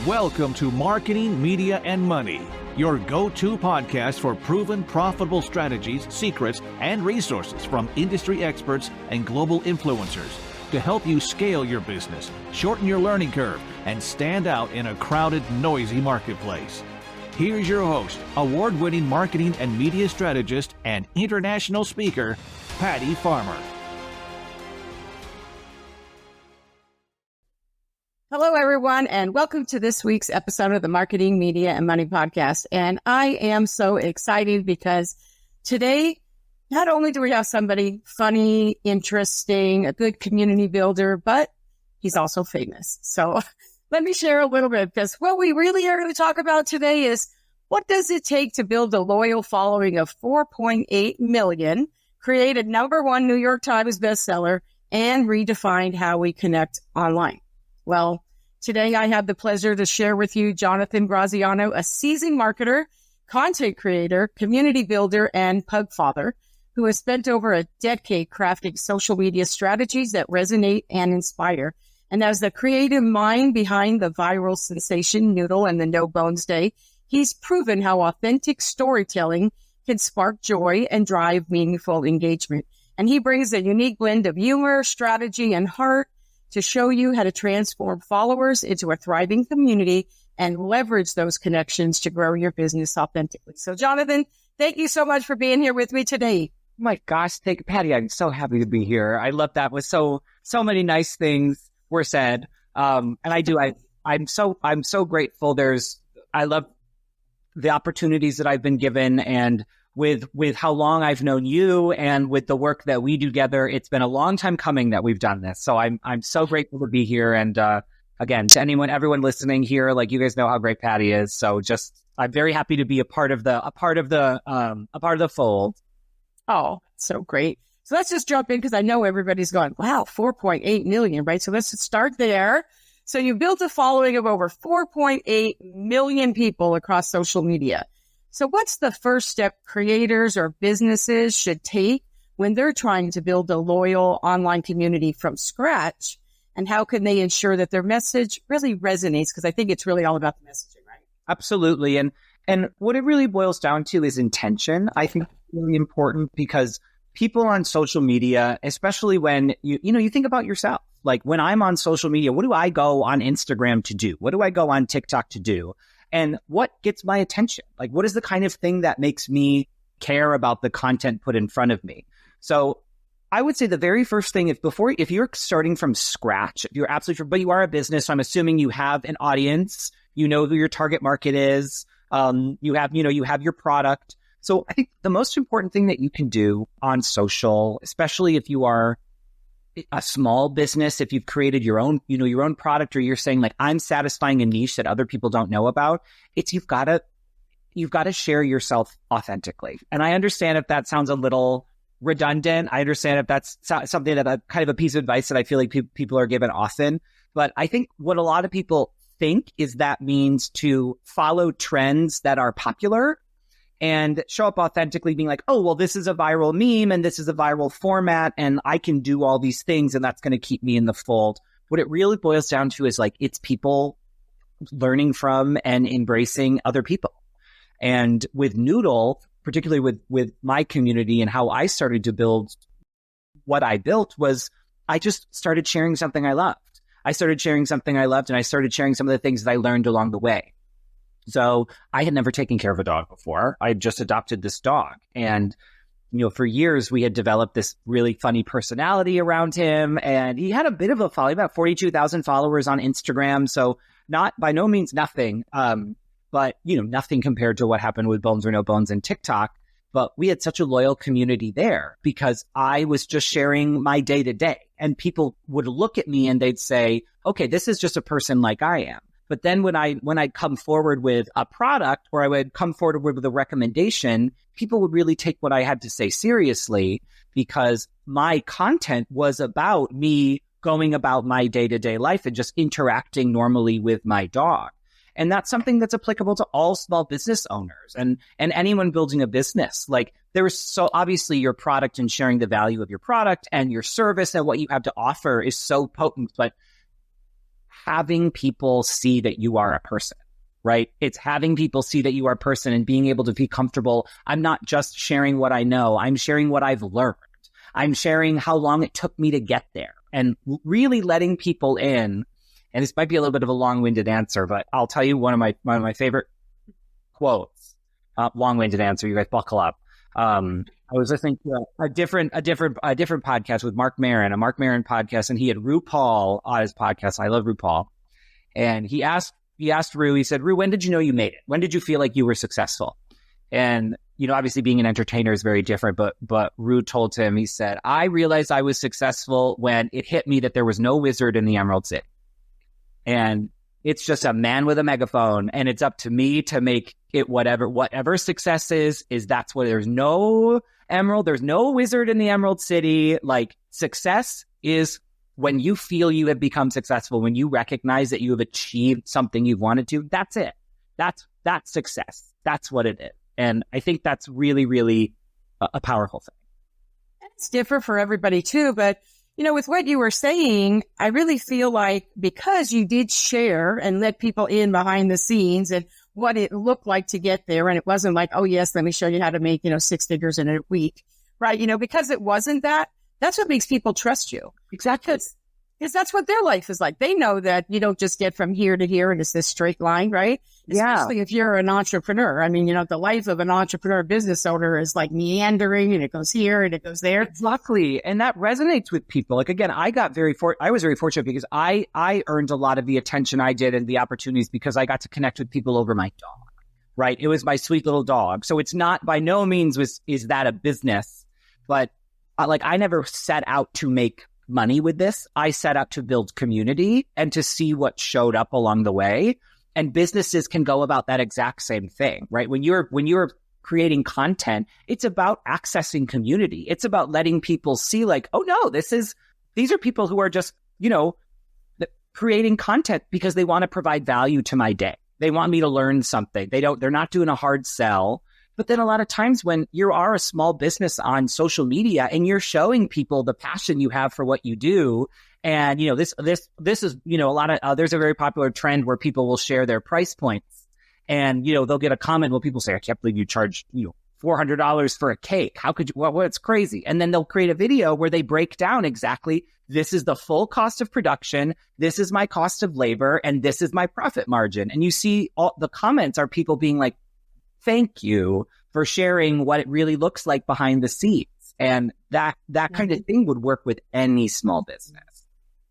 Welcome to Marketing, Media, and Money, your go-to podcast for proven profitable strategies, secrets, and resources from industry experts and global influencers to help you scale your business, shorten your learning curve, and stand out in a crowded, noisy marketplace. Here's your host, award-winning marketing and media strategist and international speaker, Patty Farmer. Hello, everyone, and welcome to this week's episode of the Marketing, Media, and Money podcast. And I am so excited because today, not only do we have somebody funny, interesting, a good community builder, but he's also famous. So let me share a little bit, because what we really are going to talk about today is what does it take to build a loyal following of 4.8 million, create a #1 New York Times bestseller, and redefine how we connect online. Well, today I have the pleasure to share with you Jonathan Graziano, a seasoned marketer, content creator, community builder, and pug father who has spent over a decade crafting social media strategies that resonate and inspire. And as the creative mind behind the viral sensation Noodle and the No Bones Day, he's proven how authentic storytelling can spark joy and drive meaningful engagement. And he brings a unique blend of humor, strategy, and heart to show you how to transform followers into a thriving community and leverage those connections to grow your business authentically. So, Jonathan, thank you so much for being here with me today. Oh my gosh, thank you, Patty. I'm so happy to be here. I love that. With so many nice things were said, and I'm so grateful. I love the opportunities that I've been given, and with how long I've known you and with the work that we do together, it's been a long time coming that we've done this. So I'm so grateful to be here. And again, to everyone listening here, like, you guys know how great Patty is. So I'm very happy to be a part of the fold. Oh, so great. So let's just jump in, because I know everybody's going, wow, 4.8 million, right? So let's start there. So you built a following of over 4.8 million people across social media. So what's the first step creators or businesses should take when they're trying to build a loyal online community from scratch? And how can they ensure that their message really resonates? Because I think it's really all about the messaging, right? Absolutely. And what it really boils down to is intention. I think it's really important, because people on social media, especially when you think about yourself, like when I'm on social media, what do I go on Instagram to do? What do I go on TikTok to do? And what gets my attention? Like, what is the kind of thing that makes me care about the content put in front of me? So I would say the very first thing, if you're starting from scratch, if you're absolutely, but you are a business, so I'm assuming you have an audience, you know who your target market is, you have your product. So I think the most important thing that you can do on social, especially if you are a small business, if you've created your own product, or you're saying, like, I'm satisfying a niche that other people don't know about, it's you've got to share yourself authentically. And I understand if that sounds a little redundant. I understand if that's something that kind of a piece of advice that I feel like people are given often. But I think what a lot of people think is that means to follow trends that are popular and show up authentically, being like, oh, well, this is a viral meme and this is a viral format and I can do all these things and that's going to keep me in the fold. What it really boils down to is, like, it's people learning from and embracing other people. And with Noodle, particularly with my community and how I started to build what I built, was I just started sharing something I loved. I started sharing something I loved, and I started sharing some of the things that I learned along the way. So I had never taken care of a dog before. I had just adopted this dog. And, for years we had developed this really funny personality around him. And he had a bit of a following, about 42,000 followers on Instagram. So not by no means nothing, but, nothing compared to what happened with Bones or No Bones and TikTok. But we had such a loyal community there because I was just sharing my day to day. And people would look at me and they'd say, okay, this is just a person like I am. But then when I'd come forward with a product, or I would come forward with a recommendation, people would really take what I had to say seriously, because my content was about me going about my day-to-day life and just interacting normally with my dog. And that's something that's applicable to all small business owners and anyone building a business. Like, there is so obviously your product and sharing the value of your product and your service and what you have to offer is so potent, but having people see that you are a person, right? It's having people see that you are a person and being able to be comfortable. I'm not just sharing what I know. I'm sharing what I've learned. I'm sharing how long it took me to get there, and really letting people in. And this might be a little bit of a long-winded answer, but I'll tell you one of my favorite quotes. Long-winded answer. You guys buckle up. I was listening to a different podcast with Mark Maron, a Mark Maron podcast, and he had RuPaul on his podcast. I love RuPaul. And he asked Ru, he said, Ru, when did you know you made it? When did you feel like you were successful? And, obviously being an entertainer is very different, but Ru told him, he said, I realized I was successful when it hit me that there was no wizard in the Emerald City. And it's just a man with a megaphone, and it's up to me to make it whatever success is that's what, there's no emerald, there's no wizard in the Emerald City. Like, success is when you feel you have become successful, when you recognize that you have achieved something you've wanted to. That's it. That's success. That's what it is. And I think that's really, really a powerful thing. It's different for everybody too, but with what you were saying, I really feel like because you did share and let people in behind the scenes and what it looked like to get there, and it wasn't like, oh yes, let me show you how to make, 6 figures in a week, right? Because it wasn't that. That's what makes people trust you. Exactly. Because that's what their life is like. They know that you don't just get from here to here and it's this straight line, right? Yeah. Especially if you're an entrepreneur. I mean, the life of an entrepreneur business owner is like meandering, and it goes here and it goes there. Exactly. And that resonates with people. Like, again, I was very fortunate because I earned a lot of the attention I did and the opportunities because I got to connect with people over my dog, right? It was my sweet little dog. So it's not, by no means is that a business, but I never set out to make money with this. I set out to build community and to see what showed up along the way. And businesses can go about that exact same thing, right? When you're creating content, it's about accessing community. It's about letting people see, like, oh no, these are people who are just, creating content because they want to provide value to my day. They want me to learn something. They're not doing a hard sell. But then a lot of times when you are a small business on social media and you're showing people the passion you have for what you do, and this is a lot of there's a very popular trend where people will share their price points, and they'll get a comment. Well, people say, I can't believe you charge $400 for a cake. How could you? Well, it's crazy. And then they'll create a video where they break down exactly, this is the full cost of production, this is my cost of labor, and this is my profit margin. And you see all the comments are people being like, thank you for sharing what it really looks like behind the scenes. And that kind of thing would work with any small business.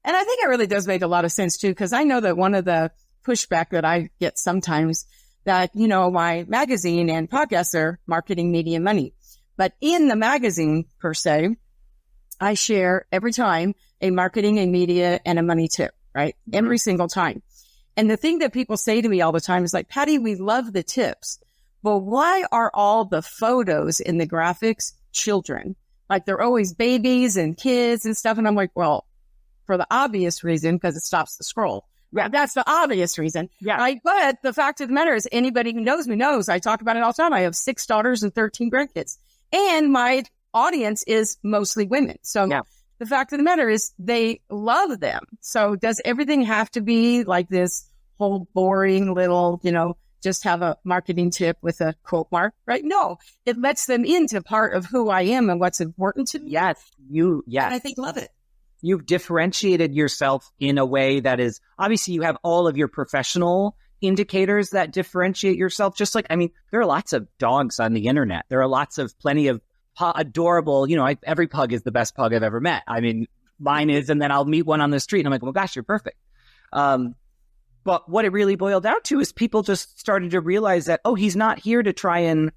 And I think it really does make a lot of sense too, because I know that one of the pushback that I get sometimes that, my magazine and podcasts are marketing, media, and money. But in the magazine per se, I share every time a marketing, a media, and a money tip, right? Every single time. And the thing that people say to me all the time is like, Patty, we love the tips, but why are all the photos in the graphics children? Like, they're always babies and kids and stuff. And I'm like, well, for the obvious reason, because it stops the scroll. Yeah, that's the obvious reason. Yeah. Right? But the fact of the matter is, anybody who knows me knows I talk about it all the time. I have 6 daughters and 13 grandkids. And my audience is mostly women. So the fact of the matter is they love them. So does everything have to be like this whole boring little, just have a marketing tip with a quote mark, right? No, it lets them into part of who I am and what's important to me. Yes. And I think love it. You've differentiated yourself in a way that is, obviously you have all of your professional indicators that differentiate yourself. Just like, there are lots of dogs on the internet. There are plenty of adorable, every pug is the best pug I've ever met. Mine is, and then I'll meet one on the street and I'm like, well, gosh, you're perfect. But what it really boiled down to is people just started to realize that, oh, he's not here to try and,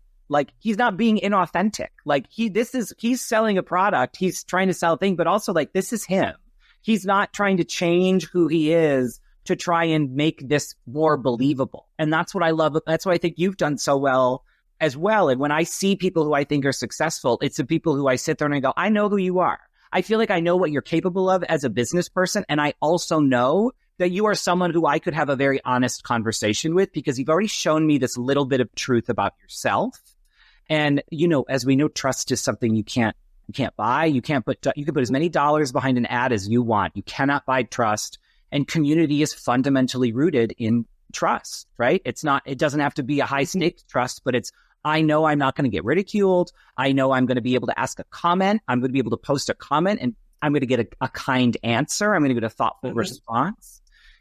he's not being inauthentic. He's selling a product. He's trying to sell a thing, but also this is him. He's not trying to change who he is to try and make this more believable. And that's what I love. That's what I think you've done so well as well. And when I see people who I think are successful, it's the people who I sit there and I go, I know who you are. I feel like I know what you're capable of as a business person. And I also know that you are someone who I could have a very honest conversation with because you've already shown me this little bit of truth about yourself. And, as we know, trust is something you can't buy. You can put as many dollars behind an ad as you want. You cannot buy trust. And community is fundamentally rooted in trust, right? It doesn't have to be a high stakes trust, but it's, I know I'm not going to get ridiculed. I know I'm going to be able to ask a comment. I'm going to be able to post a comment and I'm going to get a kind answer. I'm going to get a thoughtful response.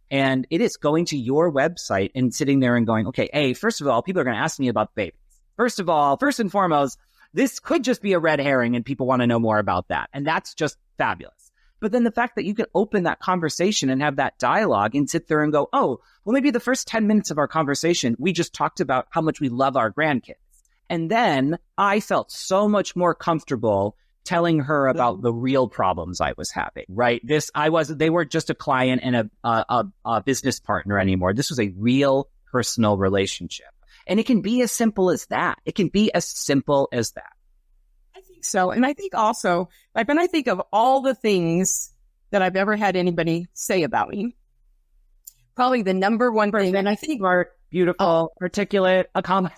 And it is going to your website and sitting there and going, okay, first of all, people are going to ask me about babies. First and foremost, this could just be a red herring and people want to know more about that. And that's just fabulous. But then the fact that you can open that conversation and have that dialogue and sit there and go, oh, well, maybe the first 10 minutes of our conversation, we just talked about how much we love our grandkids. And then I felt so much more comfortable telling her about the real problems I was having, right? They weren't just a client and a business partner anymore. This was a real personal relationship. And it can be as simple as that. It can be as simple as that. I think so. And I think also, like when I think of all the things that I've ever had anybody say about me, probably the number one thing, and I think smart, beautiful, articulate, a comment.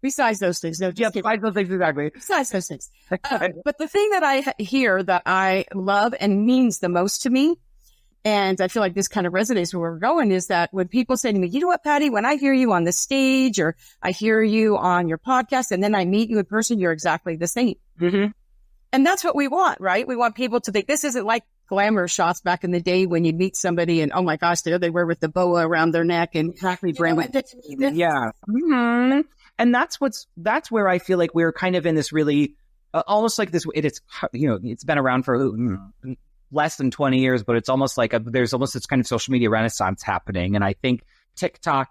Besides those things. No, just besides those things, exactly. Besides those things. But the thing that I hear that I love and means the most to me, and I feel like this kind of resonates where we're going, is that when people say to me, you know what, Patty, when I hear you on the stage or I hear you on your podcast and then I meet you in person, you're exactly the same. Mm-hmm. And that's what we want, right? We want people to think this isn't like glamour shots back in the day when you meet somebody and, oh my gosh, there they were with the boa around their neck and exactly brand. Yeah. Mm-hmm. And that's where I feel like we're kind of in this really, almost like this, it's been around for less than 20 years, but it's almost like there's almost this kind of social media renaissance happening. And I think TikTok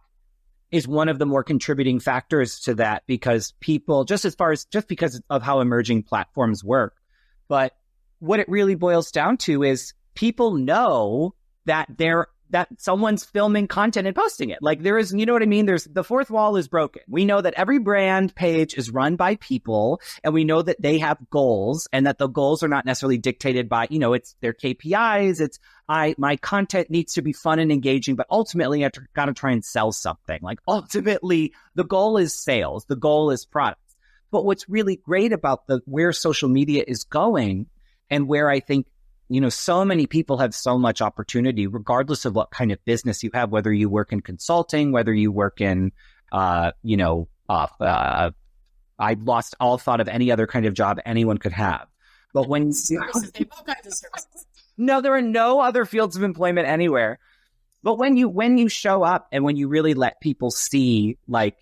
is one of the more contributing factors to that because people, just because of how emerging platforms work. But what it really boils down to is people know that that someone's filming content and posting it. Like there is, you know what I mean? The fourth wall is broken. We know that every brand page is run by people and we know that they have goals and that the goals are not necessarily dictated by, it's their KPIs. It's my content needs to be fun and engaging, but ultimately I got to try and sell something. Like ultimately the goal is sales. The goal is products. But what's really great about where social media is going and where I think so many people have so much opportunity, regardless of what kind of business you have, whether you work in consulting, whether you work in, I lost all thought of any other kind of job anyone could have. But when no, there are no other fields of employment anywhere. But when you show up and when you really let people see, like,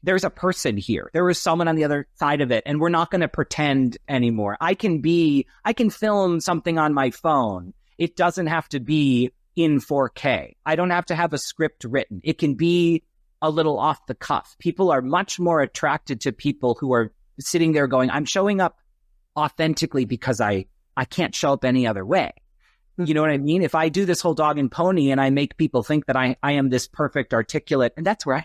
there's a person here. There is someone on the other side of it, and we're not going to pretend anymore. I can film something on my phone. It doesn't have to be in 4K. I don't have to have a script written. It can be a little off the cuff. People are much more attracted to people who are sitting there going, I'm showing up authentically because I can't show up any other way. You know what I mean? If I do this whole dog and pony and I make people think that I am this perfect articulate, and that's where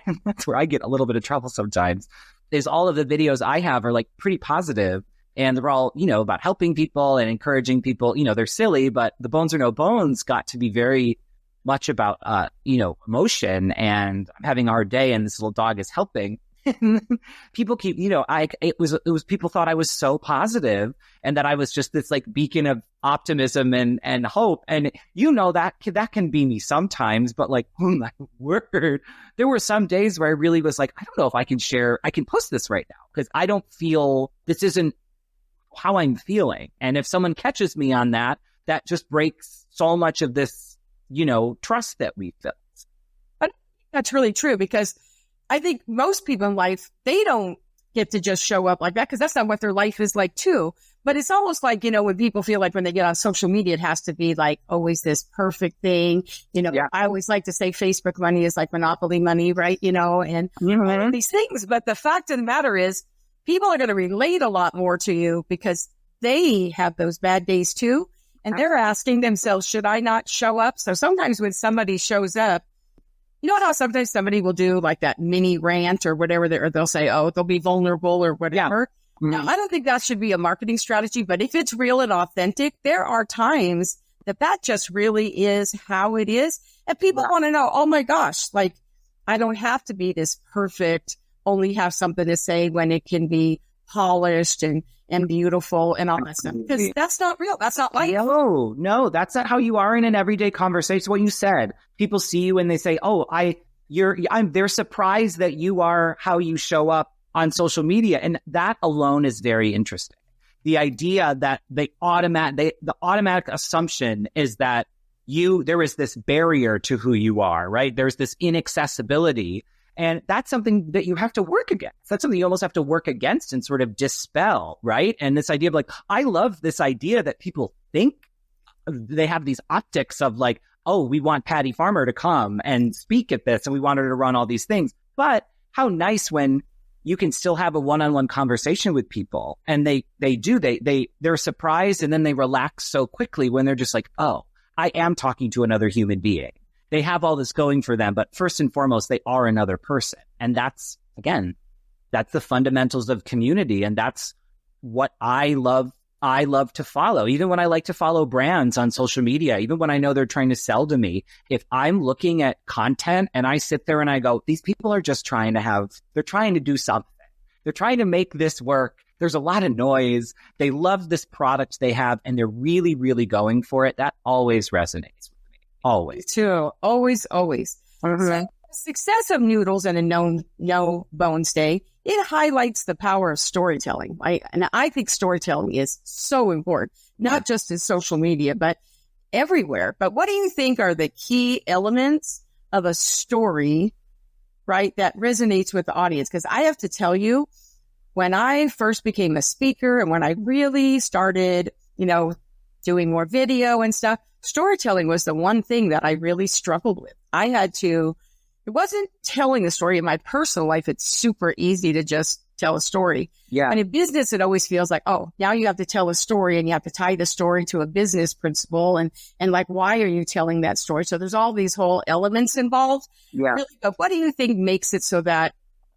I get a little bit of trouble sometimes, is all of the videos I have are like pretty positive and they're all, about helping people and encouraging people. They're silly, but the bones or no bones got to be very much about, emotion and I'm having a hard day and this little dog is helping. People keep, it was people thought I was so positive and that I was just this like beacon of optimism and hope. And that can be me sometimes, but like, oh my word, there were some days where I really was like, I don't know if I can post this right now because I don't feel this isn't how I'm feeling. And if someone catches me on that, that just breaks so much of this, trust that we built. That's really true because I think most people in life, they don't get to just show up like that because that's not what their life is like too. But it's almost like, when people feel like when they get on social media, it has to be like always this perfect thing. Yeah. I always like to say Facebook money is like monopoly money, right? And all of these things. But the fact of the matter is people are going to relate a lot more to you because they have those bad days too. And they're asking themselves, should I not show up? So sometimes when somebody shows up, you know how sometimes somebody will do like that mini rant or whatever, they'll say, oh, they'll be vulnerable or whatever. Yeah. Now, I don't think that should be a marketing strategy, but if it's real and authentic, there are times that just really is how it is. And people want to know, oh my gosh, like I don't have to be this perfect, only have something to say when it can be polished and beautiful and all that stuff. Because that's not real. That's not life. No, that's not how you are in an everyday conversation. What you said, people see you and they say, they're surprised that you are how you show up on social media. And that alone is very interesting. The idea that the automatic assumption is that there is this barrier to who you are, right? There's this inaccessibility. And that's something that you have to work against. That's something you almost have to work against and sort of dispel, right? And this idea of like, I love this idea that people think they have these optics of like, oh, we want Patty Farmer to come and speak at this and we want her to run all these things. But how nice when you can still have a one-on-one conversation with people and they're surprised and then they relax so quickly when they're just like, oh, I am talking to another human being. They have all this going for them, but first and foremost, they are another person. And that's the fundamentals of community. And that's what I love to follow. Even when I like to follow brands on social media, even when I know they're trying to sell to me, if I'm looking at content and I sit there and I go, these people are just they're trying to do something. They're trying to make this work. There's a lot of noise. They love this product they have and they're really, really going for it. That always resonates. Always. Too. Always. Mm-hmm. So the success of Noodles and a No Bones Day, it highlights the power of storytelling, right? And I think storytelling is so important, not just in social media, but everywhere. But what do you think are the key elements of a story, right, that resonates with the audience? Because I have to tell you, when I first became a speaker and when I really started, doing more video and stuff, storytelling was the one thing that I really struggled with. It wasn't telling a story in my personal life. It's super easy to just tell a story. Yeah. And in business, it always feels like, oh, now you have to tell a story and you have to tie the story to a business principle. And like, why are you telling that story? So there's all these whole elements involved. Yeah. Really, but what do you think makes it so that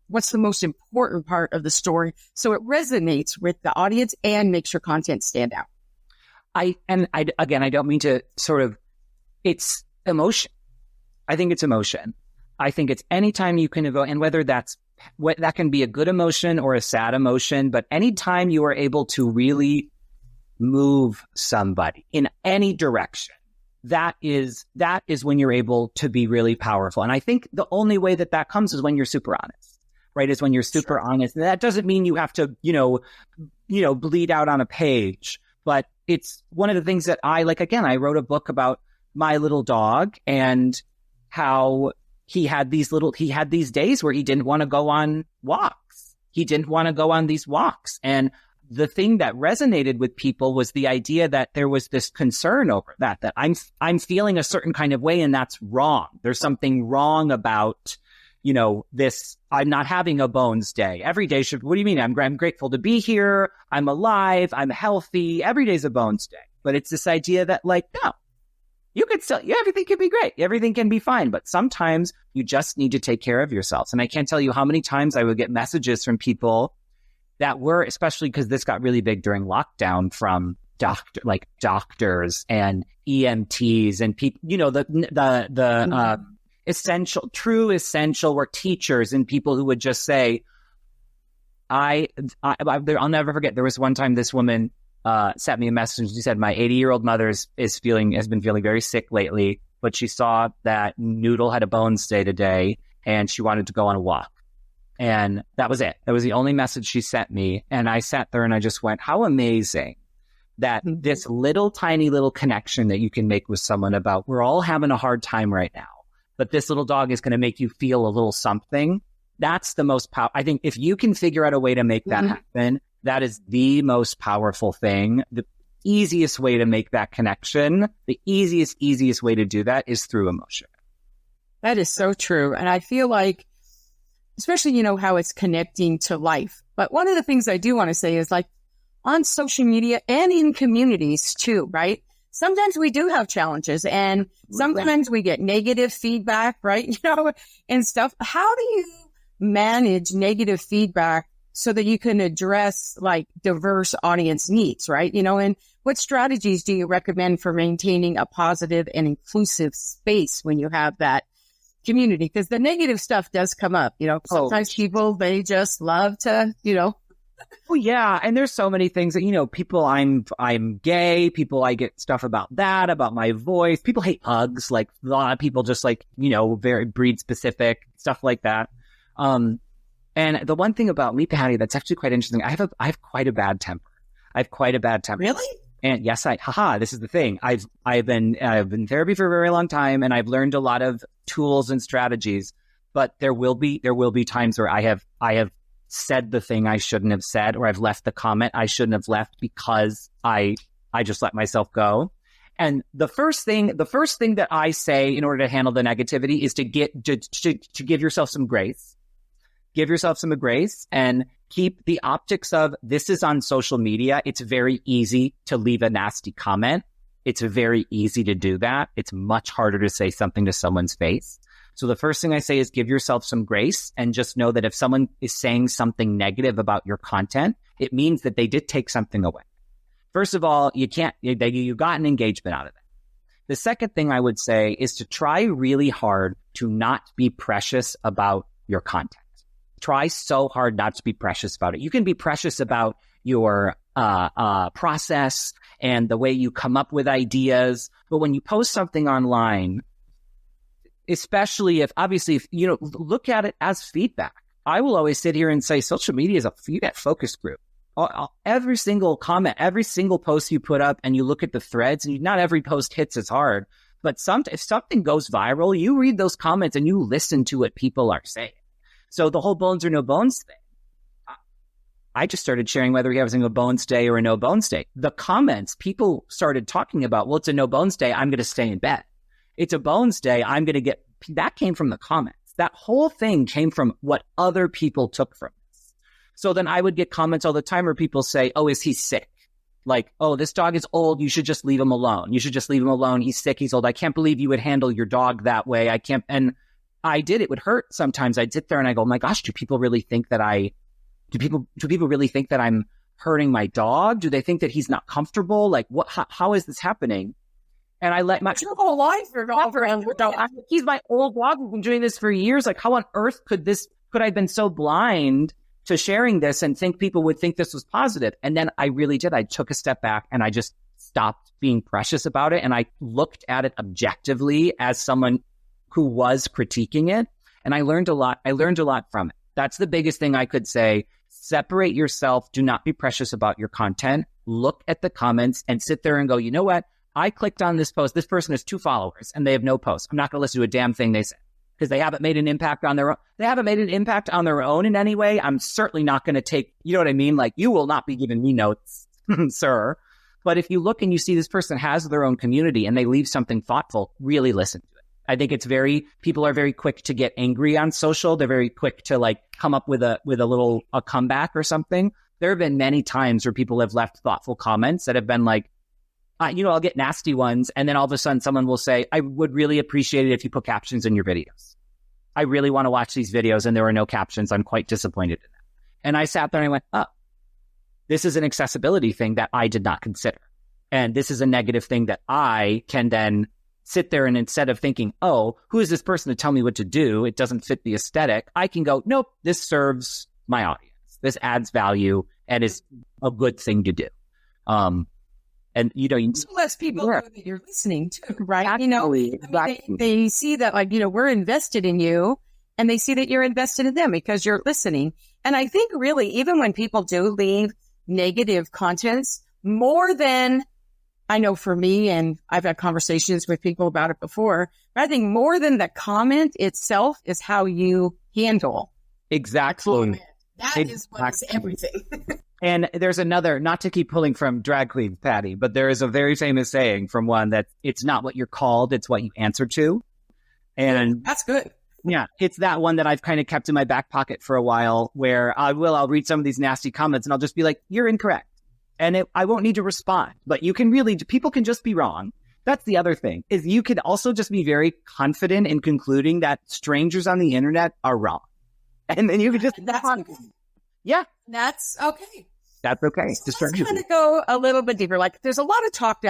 what's the most important part of the story so it resonates with the audience and makes your content stand out? I don't mean to it's emotion. I think it's emotion. I think it's anytime you can evoke, and whether that can be a good emotion or a sad emotion, but anytime you are able to really move somebody in any direction, that is when you're able to be really powerful. And I think the only way that comes is when you're super honest, right? Is when you're super honest. And that doesn't mean you have to, bleed out on a page. But it's one of the things that I wrote a book about my little dog and how he had these days where he didn't want to go on walks. He didn't want to go on these walks. And the thing that resonated with people was the idea that there was this concern over that I'm feeling a certain kind of way and that's wrong. There's something wrong about, this, I'm not having a bones day. Every day what do you mean? I'm grateful to be here. I'm alive. I'm healthy. Every day's a bones day. But it's this idea that no, you could still, everything can be great. Everything can be fine. But sometimes you just need to take care of yourselves. And I can't tell you how many times I would get messages from people that were, especially because this got really big during lockdown, from doctors and EMTs and people, true essential work, teachers and people who would just say, I'll never forget. There was one time this woman sent me a message. She said, my 80-year-old mother has been feeling very sick lately, but she saw that Noodle had a bones day today and she wanted to go on a walk. And that was it. That was the only message she sent me. And I sat there and I just went, how amazing that this tiny little connection that you can make with someone about, we're all having a hard time right now, but this little dog is going to make you feel a little something. That's the most powerful. I think if you can figure out a way to make that happen, that is the most powerful thing. The easiest way to make that connection, the easiest way to do that is through emotion. That is so true. And I feel like, especially, how it's connecting to life. But one of the things I do want to say is on social media and in communities too, right? Sometimes we do have challenges and sometimes we get negative feedback, right? And stuff. How do you manage negative feedback so that you can address diverse audience needs, right? And what strategies do you recommend for maintaining a positive and inclusive space when you have that community? Because the negative stuff does come up, sometimes people, they just love to, Oh yeah, and there's so many things that people. I'm gay. People, I get stuff about that, about my voice. People hate hugs. Like a lot of people just very breed specific stuff like that. And the one thing about me, Patty, that's actually quite interesting. I have quite a bad temper. I have quite a bad temper. Really? And yes, this is the thing. I've been in therapy for a very long time, and I've learned a lot of tools and strategies. But there will be times where I have said the thing I shouldn't have said, or I've left the comment I shouldn't have left because I just let myself go. And the first thing that I say in order to handle the negativity is to give yourself some grace. Give yourself some grace and keep the optics of this is on social media. It's very easy to leave a nasty comment. It's very easy to do that. It's much harder to say something to someone's face. So the first thing I say is give yourself some grace and just know that if someone is saying something negative about your content, it means that they did take something away. First of all, you got an engagement out of it. The second thing I would say is to try really hard to not be precious about your content. Try so hard not to be precious about it. You can be precious about your process and the way you come up with ideas, but when you post something online, especially if look at it as feedback. I will always sit here and say social media is a feedback focus group. Every single comment, every single post you put up, and you look at the threads, and not every post hits as hard, but if something goes viral, you read those comments and you listen to what people are saying. So the whole bones or no bones thing, I just started sharing whether we have a bones day or a no bones day. The comments, people started talking about, well, it's a no bones day, I'm going to stay in bed. It's a bones day, I'm going to get, that came from the comments. That whole thing came from what other people took from this. So then I would get comments all the time where people say, oh, is he sick? Like, oh, this dog is old, you should just leave him alone. You should just leave him alone. He's sick, he's old. I can't believe you would handle your dog that way. I can't. And I did. It would hurt sometimes. I'd sit there and I go, oh my gosh, do people really think that I'm hurting my dog? Do they think that he's not comfortable? Like, how is this happening? And I let my whole life revolve around your dog. He's my old dog. We've been doing this for years. Like, how on earth could I have been so blind to sharing this and think people would think this was positive? And then I really did. I took a step back and I just stopped being precious about it. And I looked at it objectively as someone who was critiquing it. And I learned a lot. I learned a lot from it. That's the biggest thing I could say. Separate yourself. Do not be precious about your content. Look at the comments and sit there and go, you know what? I clicked on this post. This person has 2 followers and they have no post. I'm not going to listen to a damn thing they say because they haven't made an impact on their own. They haven't made an impact on their own in any way. I'm certainly not going to take, you know what I mean? Like, you will not be giving me notes, sir. But if you look and you see this person has their own community and they leave something thoughtful, really listen to it. I think people are very quick to get angry on social. They're very quick to come up with a comeback or something. There have been many times where people have left thoughtful comments that have been like, I'll get nasty ones. And then all of a sudden someone will say, I would really appreciate it if you put captions in your videos. I really want to watch these videos and there are no captions. I'm quite disappointed in that. And I sat there and I went, oh, this is an accessibility thing that I did not consider. And this is a negative thing that I can then sit there and instead of thinking, oh, who is this person to tell me what to do? It doesn't fit the aesthetic. I can go, nope, this serves my audience. This adds value and is a good thing to do. And less people know that you're listening to, right? Exactly. They see that we're invested in you and they see that you're invested in them because you're listening. And I think really, even when people do leave negative contents, more than I know for me, and I've had conversations with people about it before, but I think more than the comment itself is how you handle. Exactly. That is what is everything. And there's another, not to keep pulling from drag queen Patty, but there is a very famous saying from one that it's not what you're called, it's what you answer to. And that's good. Yeah, it's that one that I've kind of kept in my back pocket for a while where I'll read some of these nasty comments and I'll just be like, you're incorrect. And I won't need to respond, but people can just be wrong. That's the other thing is you can also just be very confident in concluding that strangers on the internet are wrong. And then you can just, yeah, that's okay. That's okay. So let's kind of go a little bit deeper. Like there's a lot of talk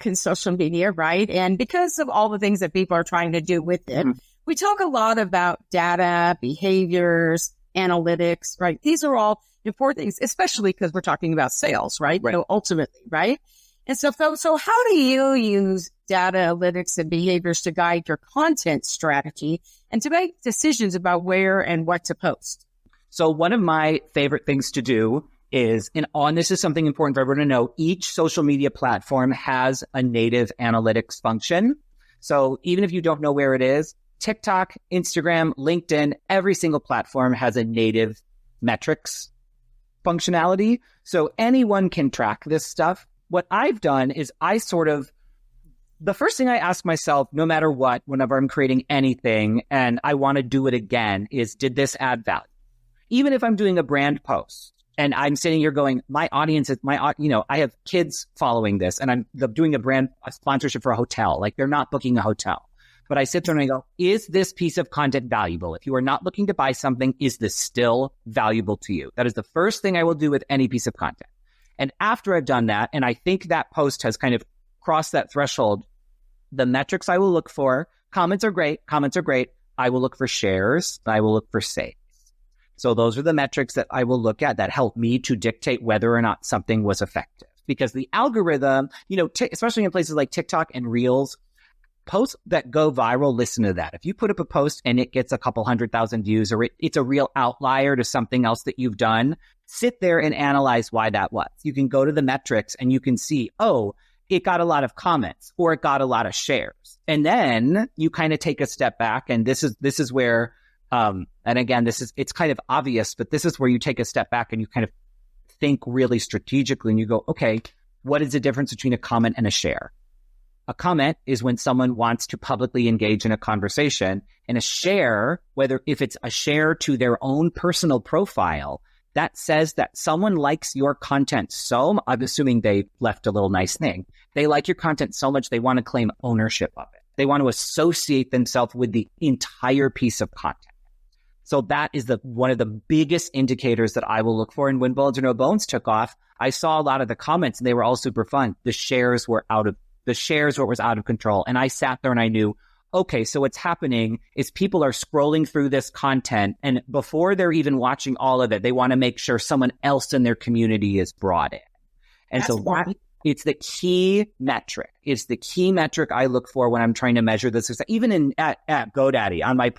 in social media, right? And because of all the things that people are trying to do with it, we talk a lot about data, behaviors, analytics, right? These are all important things, especially because we're talking about sales, right? So ultimately, right? And so how do you use data analytics and behaviors to guide your content strategy and to make decisions about where and what to post? So one of my favorite things to do is, and this is something important for everyone to know, each social media platform has a native analytics function. So even if you don't know where it is, TikTok, Instagram, LinkedIn, every single platform has a native metrics functionality. So anyone can track this stuff. What I've done is the first thing I ask myself, no matter what, whenever I'm creating anything and I want to do it again, is did this add value? Even if I'm doing a brand post and I'm sitting here going, my audience is I have kids following this and I'm doing a sponsorship for a hotel. Like they're not booking a hotel. But I sit there and I go, is this piece of content valuable? If you are not looking to buy something, is this still valuable to you? That is the first thing I will do with any piece of content. And after I've done that, and I think that post has kind of crossed that threshold, the metrics I will look for, comments are great. I will look for shares. I will look for saves. So those are the metrics that I will look at that help me to dictate whether or not something was effective. Because the algorithm, especially in places like TikTok and Reels, posts that go viral, listen to that. If you put up a post and it gets a couple 100,000 views, or it's a real outlier to something else that you've done, sit there and analyze why that was. You can go to the metrics and you can see, oh, it got a lot of comments or it got a lot of shares. And then you kind of take a step back, and this is where, and again, it's kind of obvious, but this is where you take a step back and you kind of think really strategically and you go, okay, what is the difference between a comment and a share? A comment is when someone wants to publicly engage in a conversation, and a share, if it's a share to their own personal profile, that says that someone likes your content so much. I'm assuming they left a little nice thing. They like your content so much they want to claim ownership of it. They want to associate themselves with the entire piece of content. So that is one of the biggest indicators that I will look for. And when Bones or No Bones took off, I saw a lot of the comments and they were all super fun. The shares were out of control. And I sat there and I knew, okay, so what's happening is people are scrolling through this content, and before they're even watching all of it, they want to make sure someone else in their community is brought in. And it's the key metric. It's the key metric I look for when I'm trying to measure the success. Even at GoDaddy, on my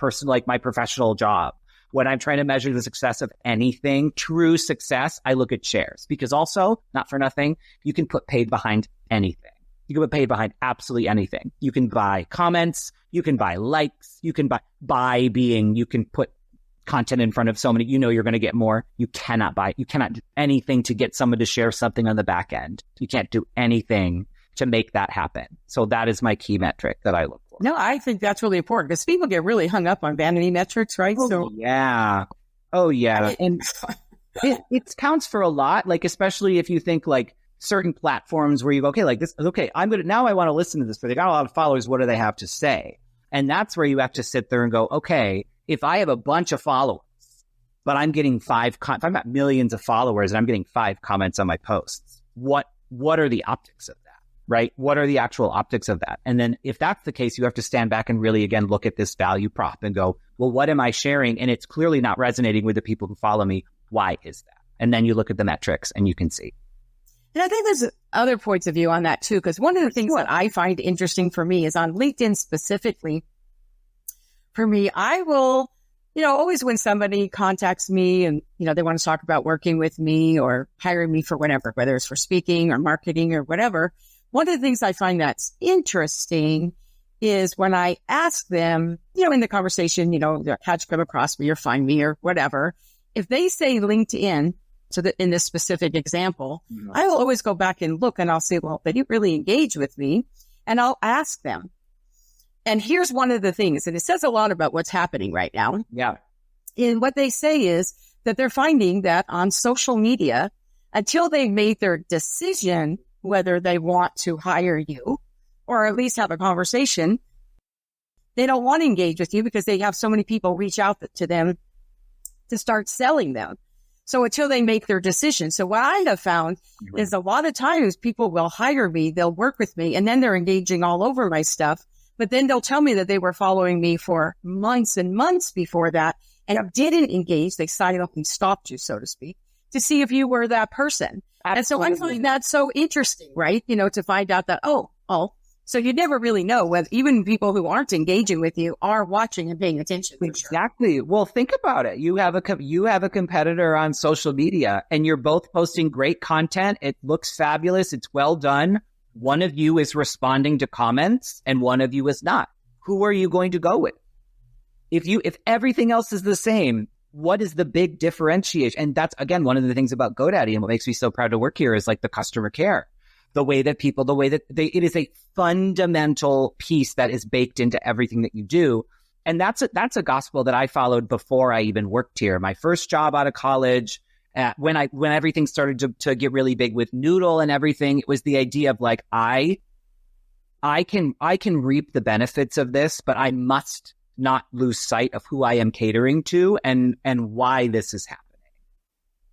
my professional job, when I'm trying to measure the success of anything, true success, I look at shares. Because also, not for nothing, you can put paid behind anything. You can put paid behind absolutely anything. You can buy comments. You can buy likes. You can you can put content in front of so many, you're going to get more. You cannot do anything to get someone to share something on the back end. You can't do anything to make that happen. So that is my key metric that I look for. No, I think that's really important because people get really hung up on vanity metrics, right? Oh, yeah. And it counts for a lot, like, especially if you think like certain platforms where you go, okay, like this, okay, I want to listen to this, but they got a lot of followers. What do they have to say? And that's where you have to sit there and go, okay, if I have a bunch of followers, but I'm getting if I've got millions of followers and I'm getting 5 comments on my posts, what are the optics of that, right? What are the actual optics of that? And then if that's the case, you have to stand back and really, again, look at this value prop and go, well, what am I sharing? And it's clearly not resonating with the people who follow me. Why is that? And then you look at the metrics and you can see. And I think there's other points of view on that too, because one of the things that I find interesting for me is on LinkedIn specifically. For me, I will, always when somebody contacts me and, they want to talk about working with me or hiring me for whatever, whether it's for speaking or marketing or whatever, one of the things I find that's interesting is when I ask them, in the conversation, how'd you come across me or find me or whatever, if they say LinkedIn, so that in this specific example, I will always go back and look and I'll say, well, they didn't really engage with me. And I'll ask them. And here's one of the things, and it says a lot about what's happening right now. Yeah. And what they say is that they're finding that on social media, until they've made their decision whether they want to hire you or at least have a conversation, they don't want to engage with you because they have so many people reach out to them to start selling them. So until they make their decision. So what I have found is a lot of times people will hire me, they'll work with me, and then they're engaging all over my stuff. But then they'll tell me that they were following me for months and months before that. and didn't engage, they silently stopped you, so to speak, to see if you were that person. Absolutely. And so I find that so interesting, right? To find out that, so you never really know whether even people who aren't engaging with you are watching and paying attention. Exactly. Sure. Well, think about it. You have a competitor on social media and you're both posting great content. It looks fabulous. It's well done. One of you is responding to comments and one of you is not. Who are you going to go with? If everything else is the same, what is the big differentiation? And that's, again, one of the things about GoDaddy and what makes me so proud to work here is like the customer care. It is a fundamental piece that is baked into everything that you do. And that's a gospel that I followed before I even worked here. My first job out of college, when everything started to get really big with Noodle and everything, it was the idea of like, I can reap the benefits of this, but I must not lose sight of who I am catering to and why this is happening.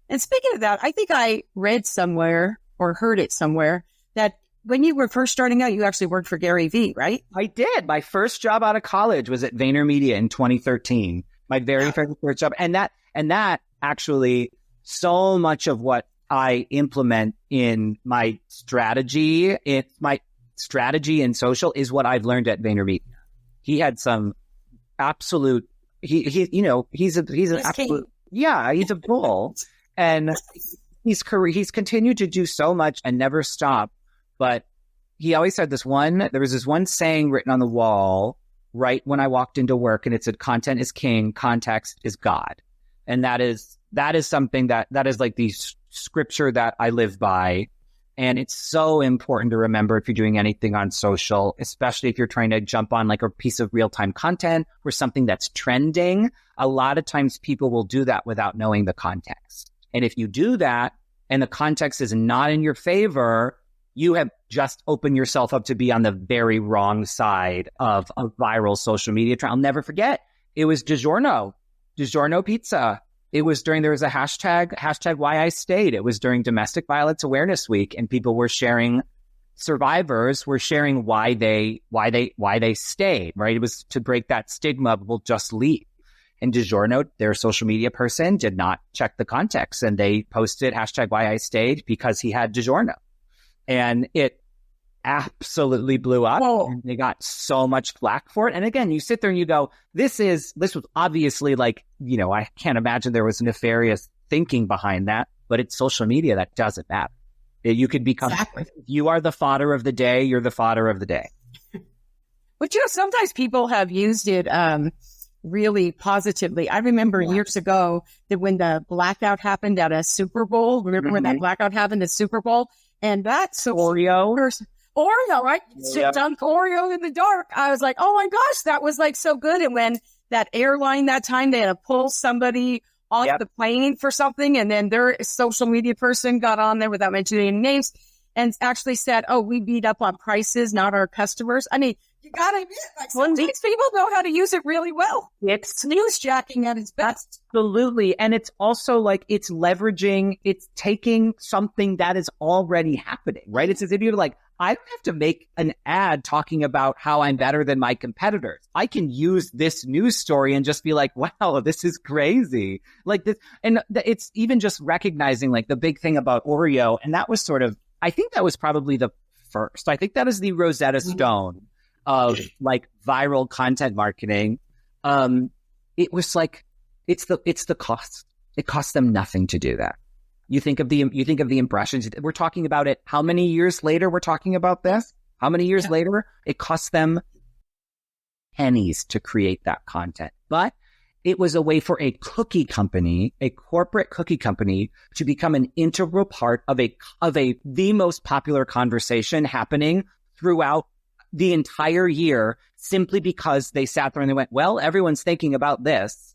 And speaking of that, I think I read somewhere or heard it somewhere that when you were first starting out, you actually worked for Gary Vee, right? I did. My first job out of college was at VaynerMedia in 2013. My very first job. And that actually, so much of what I implement in my strategy in social is what I've learned at VaynerMedia. He had some absolute, he's an absolute, he's a bull. And he's continued to do so much and never stop. But he always had there was this one saying written on the wall right when I walked into work, and it said, content is king, context is God. And that is something that is like the scripture that I live by. And it's so important to remember if you're doing anything on social, especially if you're trying to jump on like a piece of real-time content or something that's trending. A lot of times people will do that without knowing the context. And if you do that and the context is not in your favor, you have just opened yourself up to be on the very wrong side of a viral social media trend. I'll never forget. It was DiGiorno pizza. It was there was a hashtag why I stayed. It was during Domestic Violence Awareness Week, and people were sharing, survivors were sharing why they stayed, right? It was to break that stigma of we'll just leave. And DiGiorno, their social media person, did not check the context, and they posted hashtag why I stayed because he had DiGiorno. And it absolutely blew up. And they got so much flack for it. And again, you sit there and you go, this was obviously like, I can't imagine there was nefarious thinking behind that, but it's social media. That doesn't matter. You could become, you are the fodder of the day. You're the fodder of the day. But sometimes people have used it really positively. I remember years ago that when the blackout happened at a Super Bowl, when that blackout happened at Super Bowl? And that's Oreo, right? Sit down Oreo in the dark. I was like, oh my gosh, that was like so good. And when that airline that time, they had to pull somebody off the plane for something. And then their social media person got on there without mentioning any names and actually said, oh, we beat up on prices, not our customers. I mean, you gotta admit, like these people know how to use it really well. It's newsjacking at its best. Absolutely. And it's also like it's leveraging, it's taking something that is already happening, right? It's as if you're like, I don't have to make an ad talking about how I'm better than my competitors. I can use this news story and just be like, wow, this is crazy. Like this. And it's even just recognizing like the big thing about Oreo. And that was I think that was probably the first. I think that is the Rosetta Stone of like viral content marketing. It was like, it's the cost. It costs them nothing to do that. You think of the impressions. We're talking about it. How many years later we're talking about this? How many years later? It costs them pennies to create that content. But it was a way for a cookie company, a corporate cookie company, to become an integral part of the most popular conversation happening throughout the entire year, simply because they sat there and they went, well, everyone's thinking about this.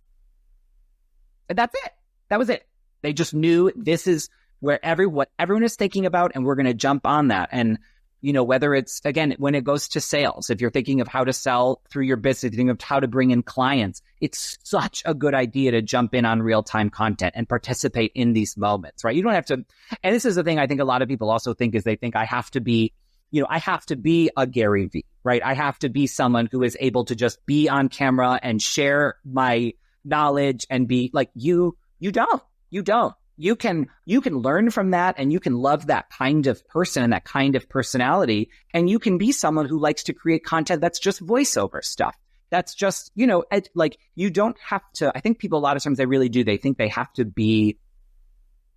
And that's it. That was it. They just knew this is what everyone is thinking about, and we're going to jump on that. And, whether it's, again, when it goes to sales, if you're thinking of how to sell through your business, thinking of how to bring in clients, it's such a good idea to jump in on real-time content and participate in these moments, right? You don't have to, and this is the thing I think a lot of people also think is they think I have to be a Gary Vee, right? I have to be someone who is able to just be on camera and share my knowledge and be like, you don't. You can learn from that, and you can love that kind of person and that kind of personality. And you can be someone who likes to create content that's just voiceover stuff. That's just, like, you don't have to, I think people a lot of times, they really do. They think they have to be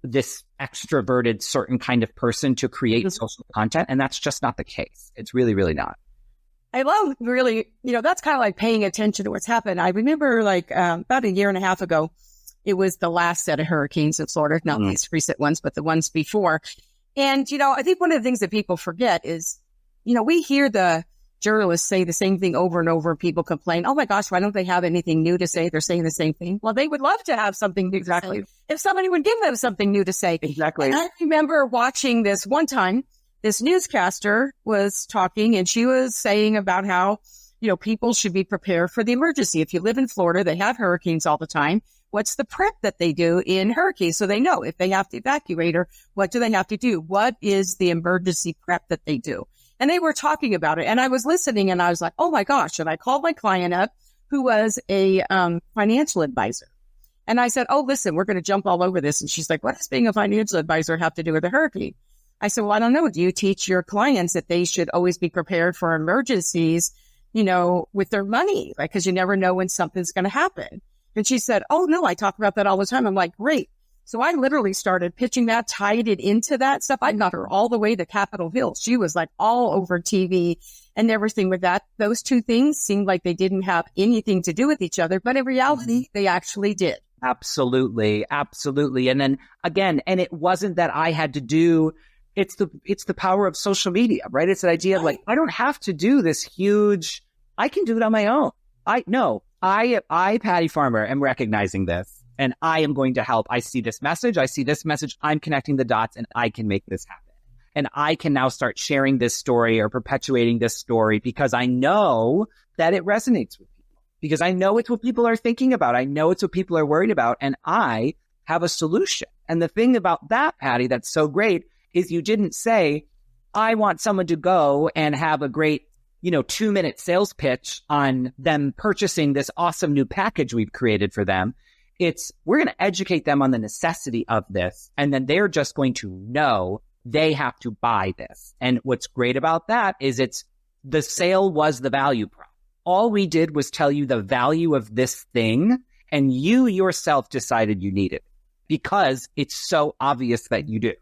this extroverted certain kind of person to create social content. And that's just not the case. It's really, really not. I love really, that's kind of like paying attention to what's happened. I remember like about a year and a half ago, it was the last set of hurricanes in Florida, not these recent ones, but the ones before. And, I think one of the things that people forget is, we hear the journalists say the same thing over and over. People complain, oh my gosh, why don't they have anything new to say? They're saying the same thing. Well, they would love to have something new to say if somebody would give them something new to say. Exactly. And I remember watching this one time, this newscaster was talking and she was saying about how, people should be prepared for the emergency. If you live in Florida, they have hurricanes all the time. What's the prep that they do in hurricanes? So they know if they have to evacuate or what do they have to do? What is the emergency prep that they do? And they were talking about it. And I was listening and I was like, oh my gosh. And I called my client up who was a financial advisor. And I said, oh, listen, we're going to jump all over this. And she's like, what does being a financial advisor have to do with a hurricane? I said, well, I don't know. Do you teach your clients that they should always be prepared for emergencies, with their money? Like, because you never know when something's going to happen. And she said, oh, no, I talk about that all the time. I'm like, great. So I literally started pitching that, tied it into that stuff. I got her all the way to Capitol Hill. She was like all over TV and everything with that. Those two things seemed like they didn't have anything to do with each other, but in reality, they actually did. Absolutely. Absolutely. And then again, and it wasn't that I had to do, it's the power of social media, right? It's an idea of like, I don't have to do this huge, I can do it on my own. I, Patty Farmer, am recognizing this. And I am going to help. I see this message. I'm connecting the dots and I can make this happen. And I can now start sharing this story or perpetuating this story because I know that it resonates with people. Because I know it's what people are thinking about. I know it's what people are worried about. And I have a solution. And the thing about that, Patty, that's so great is you didn't say, I want someone to go and have a great 2-minute sales pitch on them purchasing this awesome new package we've created for them. We're going to educate them on the necessity of this. And then they're just going to know they have to buy this. And what's great about that is the sale was the value prop. All we did was tell you the value of this thing. And you yourself decided you need it because it's so obvious that you do.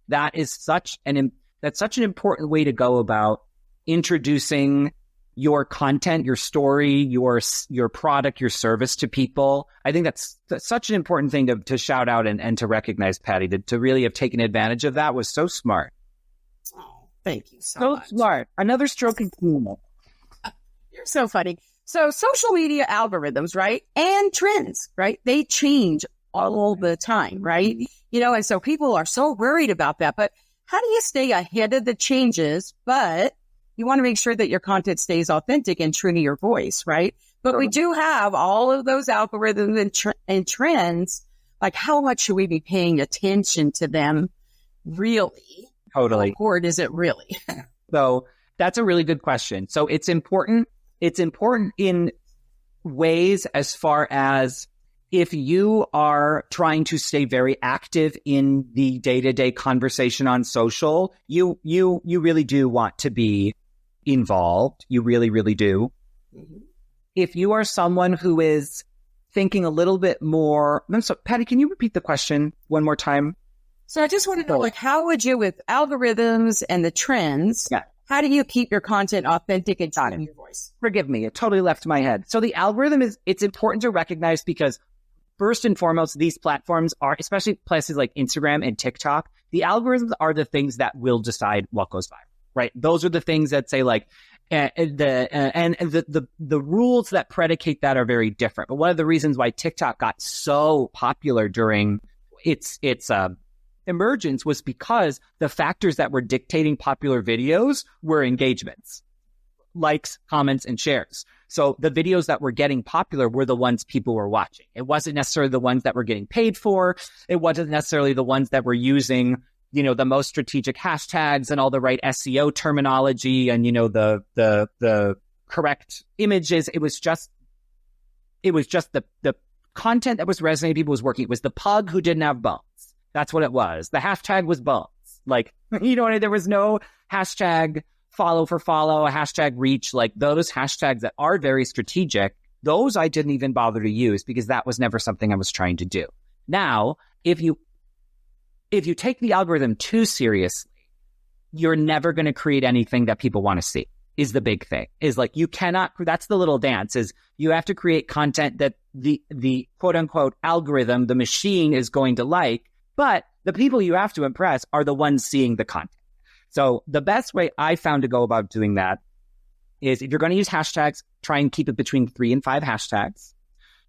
That's such an important way to go about introducing your content, your story, your product, your service to people. I think that's such an important thing to shout out and to recognize, Patty, to really have taken advantage of that was so smart. Oh, thank you so much. Smart. Another stroke of humor. You're so funny. So social media algorithms, right? And trends, right? They change all the time, right? And so people are so worried about that. But how do you stay ahead of the changes, but you want to make sure that your content stays authentic and true to your voice, right? But we do have all of those algorithms and trends. Like, how much should we be paying attention to them? Really? Totally. How important is it really? So that's a really good question. So it's important. It's important in ways as far as if you are trying to stay very active in the day-to-day conversation on social, you really do want to be involved. You really, really do. Mm-hmm. If you are someone who is thinking a little bit more, Patty, can you repeat the question one more time? So I just want to know, how would you, with algorithms and the trends, how do you keep your content authentic and true to your voice? Forgive me. It totally left my head. So the algorithm it's important to recognize because first and foremost, these platforms are, especially places like Instagram and TikTok, the algorithms are the things that will decide what goes viral. Right. Those are the things that say like, the rules that predicate that are very different. But one of the reasons why TikTok got so popular during its emergence was because the factors that were dictating popular videos were engagements, likes, comments, and shares. So the videos that were getting popular were the ones people were watching. It wasn't necessarily the ones that were getting paid for. It wasn't necessarily the ones that were using the most strategic hashtags and all the right SEO terminology and, the correct images. It was just the content that was resonating, people was working. It was the pug who didn't have bones. That's what it was. The hashtag was bones. Like, you know, there was no hashtag follow for follow, a hashtag reach, like those hashtags that are very strategic. Those I didn't even bother to use because that was never something I was trying to do. Now, if you take the algorithm too seriously, you're never going to create anything that people want to see, is the big thing. Is like, you cannot, that's the little dance, is you have to create content that the quote unquote algorithm, the machine, is going to like, but the people you have to impress are the ones seeing the content. So the best way I found to go about doing that is, if you're going to use hashtags, try and keep it between 3 and 5 hashtags.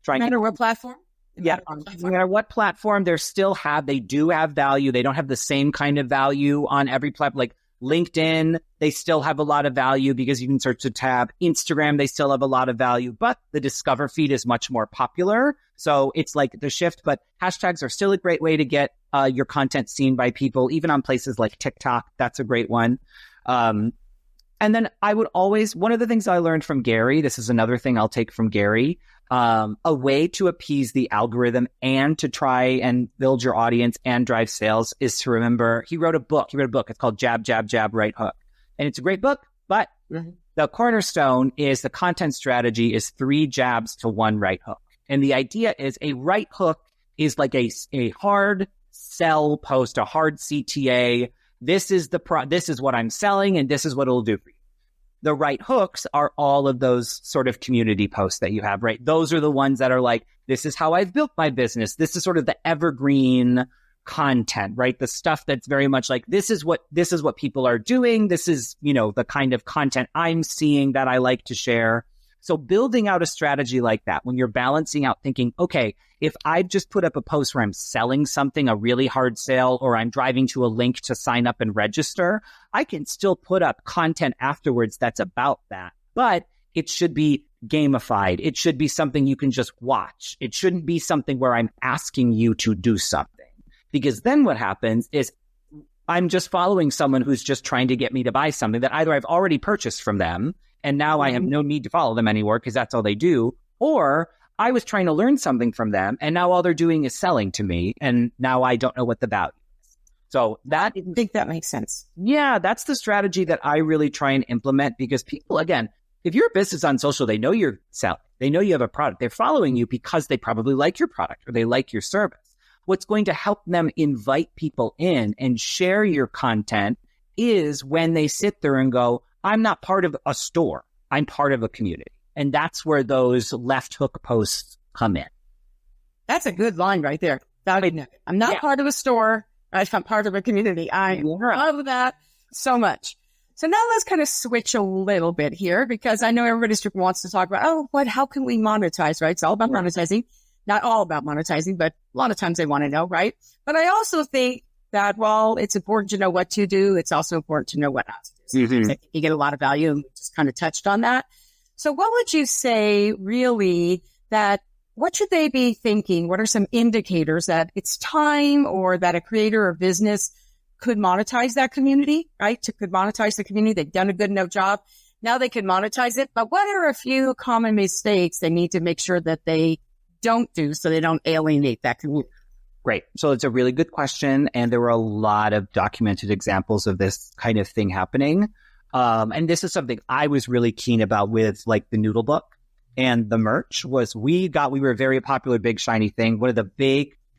No matter what platform? Yeah, no matter what platform, they do have value. They don't have the same kind of value on every platform. Like LinkedIn, they still have a lot of value because you can search the tab. Instagram, they still have a lot of value, but the Discover feed is much more popular. So it's like the shift, but hashtags are still a great way to get your content seen by people, even on places like TikTok. That's a great one. And then I would always, one of the things I learned from Gary, this is another thing I'll take from Gary, a way to appease the algorithm and to try and build your audience and drive sales is to remember, he wrote a book. It's called Jab, Jab, Jab, Right Hook. And it's a great book, but the cornerstone is the content strategy is 3 jabs to 1 right hook. And the idea is a right hook is like a hard sell post, a hard CTA. This is this is what I'm selling, and this is what it'll do for you. The right hooks are all of those sort of community posts that you have, right? Those are the ones that are like, this is how I've built my business. This is sort of the evergreen content, right? The stuff that's very much like, this is what people are doing. This is, you know, the kind of content I'm seeing that I like to share. So building out a strategy like that, when you're balancing out thinking, okay, if I just put up a post where I'm selling something, a really hard sale, or I'm driving to a link to sign up and register, I can still put up content afterwards that's about that. But it should be gamified. It should be something you can just watch. It shouldn't be something where I'm asking you to do something. Because then what happens is I'm just following someone who's just trying to get me to buy something that either I've already purchased from them, and now I have no need to follow them anymore because that's all they do, or I was trying to learn something from them, and now all they're doing is selling to me, and now I don't know what the value is. So that, I think that makes sense. Yeah, that's the strategy that I really try and implement, because people, again, if you're a business on social, they know you're selling. They know you have a product. They're following you because they probably like your product or they like your service. What's going to help them invite people in and share your content is when they sit there and go, I'm not part of a store. I'm part of a community. And that's where those left hook posts come in. That's a good line right there. I'm not part of a store. I'm part of a community. I love that so much. So now let's kind of switch a little bit here, because I know everybody wants to talk about, how can we monetize, right? It's all about monetizing. Not all about monetizing, but a lot of times they want to know, right? But I also think that while it's important to know what to do, it's also important to know what not to do. So you get a lot of value, and we just kind of touched on that. So what would you say really what should they be thinking? What are some indicators that it's time, or that a creator or business could monetize that community, right? Could monetize the community. They've done a good enough job. Now they can monetize it. But what are a few common mistakes they need to make sure that they don't do so they don't alienate that community? Great. So it's a really good question. And there were a lot of documented examples of this kind of thing happening. And this is something I was really keen about with like the Noodle Book and the merch was we were a very popular big shiny thing. One of the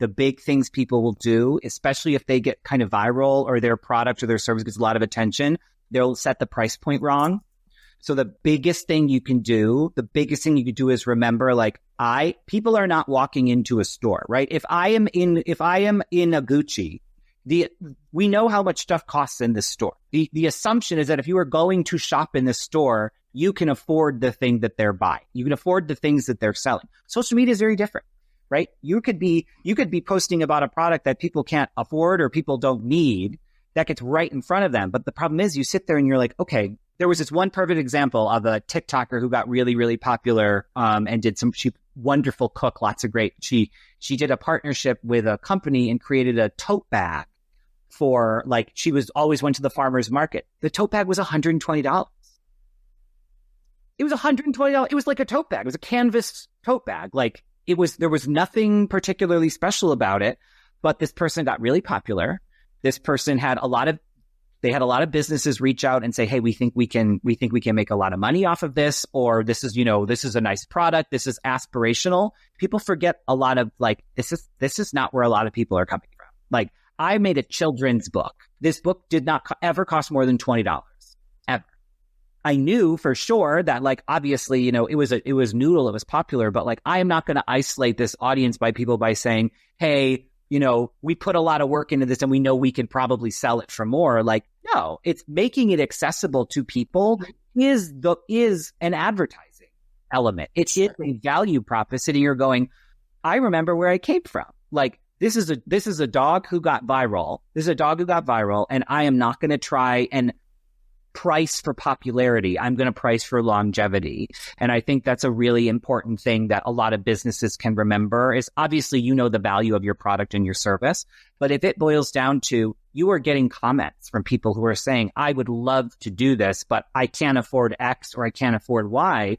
big things people will do, especially if they get kind of viral or their product or their service gets a lot of attention, they'll set the price point wrong. So the biggest thing you can do is remember, like, people are not walking into a store, right? If I am in a Gucci, we know how much stuff costs in this store. The assumption is that if you are going to shop in this store, you can afford the thing that they're buying. You can afford the things that they're selling. Social media is very different, right? You could be posting about a product that people can't afford or people don't need that gets right in front of them. But the problem is you sit there and you're like, okay, there was this one perfect example of a TikToker who got really, really popular and did she wonderful cook, lots of great. She did a partnership with a company and created a tote bag for, like, she always went to the farmer's market. The tote bag was $120. It was $120. It was like a tote bag. It was a canvas tote bag. Like, there was nothing particularly special about it, but this person got really popular. This person had they had a lot of businesses reach out and say, hey, we think we can make a lot of money off of this, or this is a nice product. This is aspirational. People forget a lot of like, this is not where a lot of people are coming from. Like, I made a children's book. This book did not ever cost more than $20 ever. I knew for sure that like, obviously, it was Noodle, it was popular, but like, I am not going to isolate this audience by saying, hey, we put a lot of work into this and we know we can probably sell it for more. Like, no, it's making it accessible to people is an advertising element. It is a value proposition. You're going, I remember where I came from. Like, this is a dog who got viral. This is a dog who got viral, and I am not going to try and price for popularity. I'm going to price for longevity. And I think that's a really important thing that a lot of businesses can remember is obviously, the value of your product and your service. But if it boils down to you are getting comments from people who are saying, I would love to do this, but I can't afford X or I can't afford Y.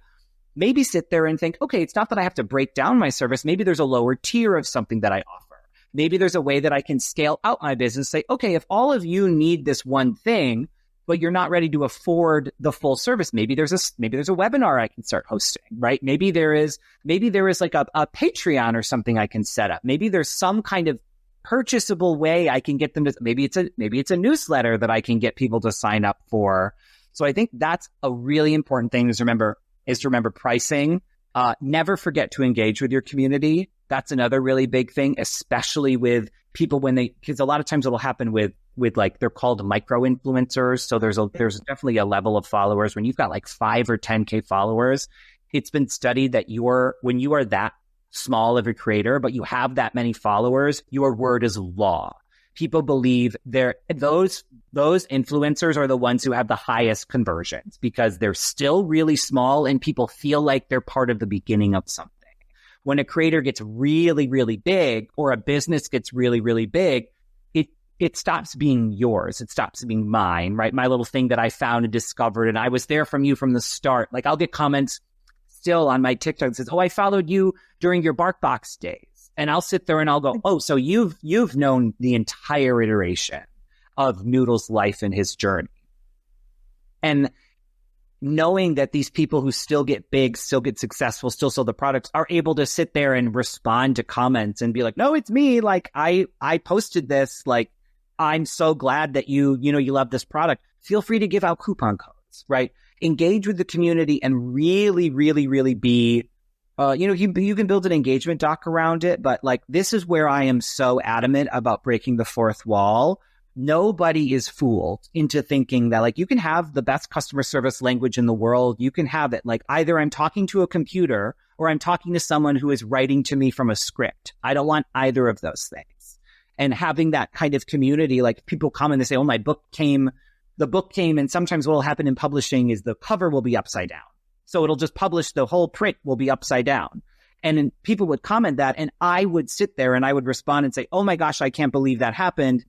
Maybe sit there and think, okay, it's not that I have to break down my service. Maybe there's a lower tier of something that I offer. Maybe there's a way that I can scale out my business. Say, okay, if all of you need this one thing, but you're not ready to afford the full service, maybe there's a webinar I can start hosting, right? Maybe there is like a Patreon or something I can set up. Maybe there's some kind of purchasable way I can get them to, maybe it's a newsletter that I can get people to sign up for. So I think that's a really important thing to remember pricing. Never forget to engage with your community. That's another really big thing, especially with people because a lot of times it'll happen with like, they're called micro influencers. So there's definitely a level of followers. When you've got like 5 or 10K followers, it's been studied that when you are that small of a creator, but you have that many followers, your word is law. People believe those influencers are the ones who have the highest conversions because they're still really small and people feel like they're part of the beginning of something. When a creator gets really, really big or a business gets really, really big, it stops being yours. It stops being mine, right? My little thing that I found and discovered, and I was there from you from the start. Like, I'll get comments still on my TikTok that says, oh, I followed you during your BarkBox days. And I'll sit there and I'll go, oh, so you've known the entire iteration of Noodle's life and his journey. And knowing that these people who still get big, still get successful, still sell the products are able to sit there and respond to comments and be like, no, it's me. Like, I posted this. Like, I'm so glad that you love this product. Feel free to give out coupon codes, right? Engage with the community and really, really, really be, you can build an engagement doc around it, but like, this is where I am so adamant about breaking the fourth wall. Nobody is fooled into thinking that like, you can have the best customer service language in the world. You can have it like either I'm talking to a computer or I'm talking to someone who is writing to me from a script. I don't want either of those things. And having that kind of community, like people come and they say, oh, the book came. And sometimes what will happen in publishing is the cover will be upside down. So it'll just publish, the whole print will be upside down. And then people would comment that, and I would sit there and I would respond and say, oh my gosh, I can't believe that happened.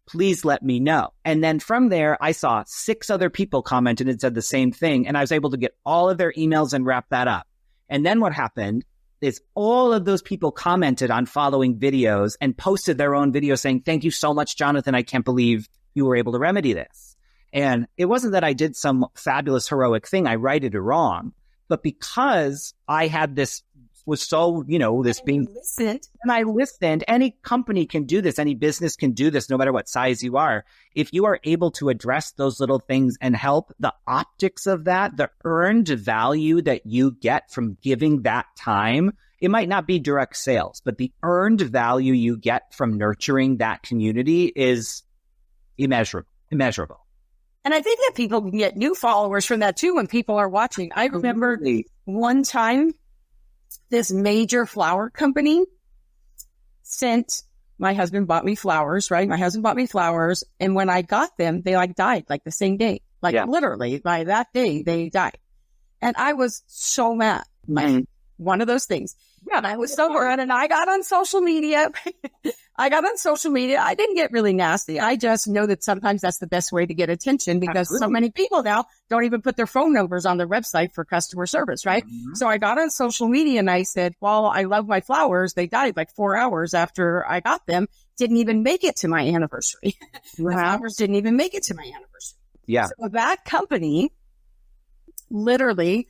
Please let me know. And then from there, I saw 6 other people commented and said the same thing. And I was able to get all of their emails and wrap that up. And then what happened is all of those people commented on following videos and posted their own videos saying, thank you so much, Jonathan. I can't believe you were able to remedy this. And it wasn't that I did some fabulous heroic thing. I righted it wrong. But because I had this was so, this being listened, and I listened. Any company can do this. Any business can do this, no matter what size you are. If you are able to address those little things and help the optics of that, the earned value that you get from giving that time, it might not be direct sales, but the earned value you get from nurturing that community is immeasurable. And I think that people can get new followers from that too when people are watching. I remember one time, this major flower company my husband bought me flowers, right? My husband bought me flowers. And when I got them, they died the same day. Literally by that day, they died. And I was so mad. one of those things. Yeah, and I was so bored, and I got on social media. I didn't get really nasty. I just know that sometimes that's the best way to get attention because so many people now don't even put their phone numbers on their website for customer service, right? Mm-hmm. So I got on social media and I said, well, I love my flowers. They died like 4 hours after I got them. Didn't even make it to my anniversary. The flowers didn't even make it to my anniversary. Yeah. So that company literally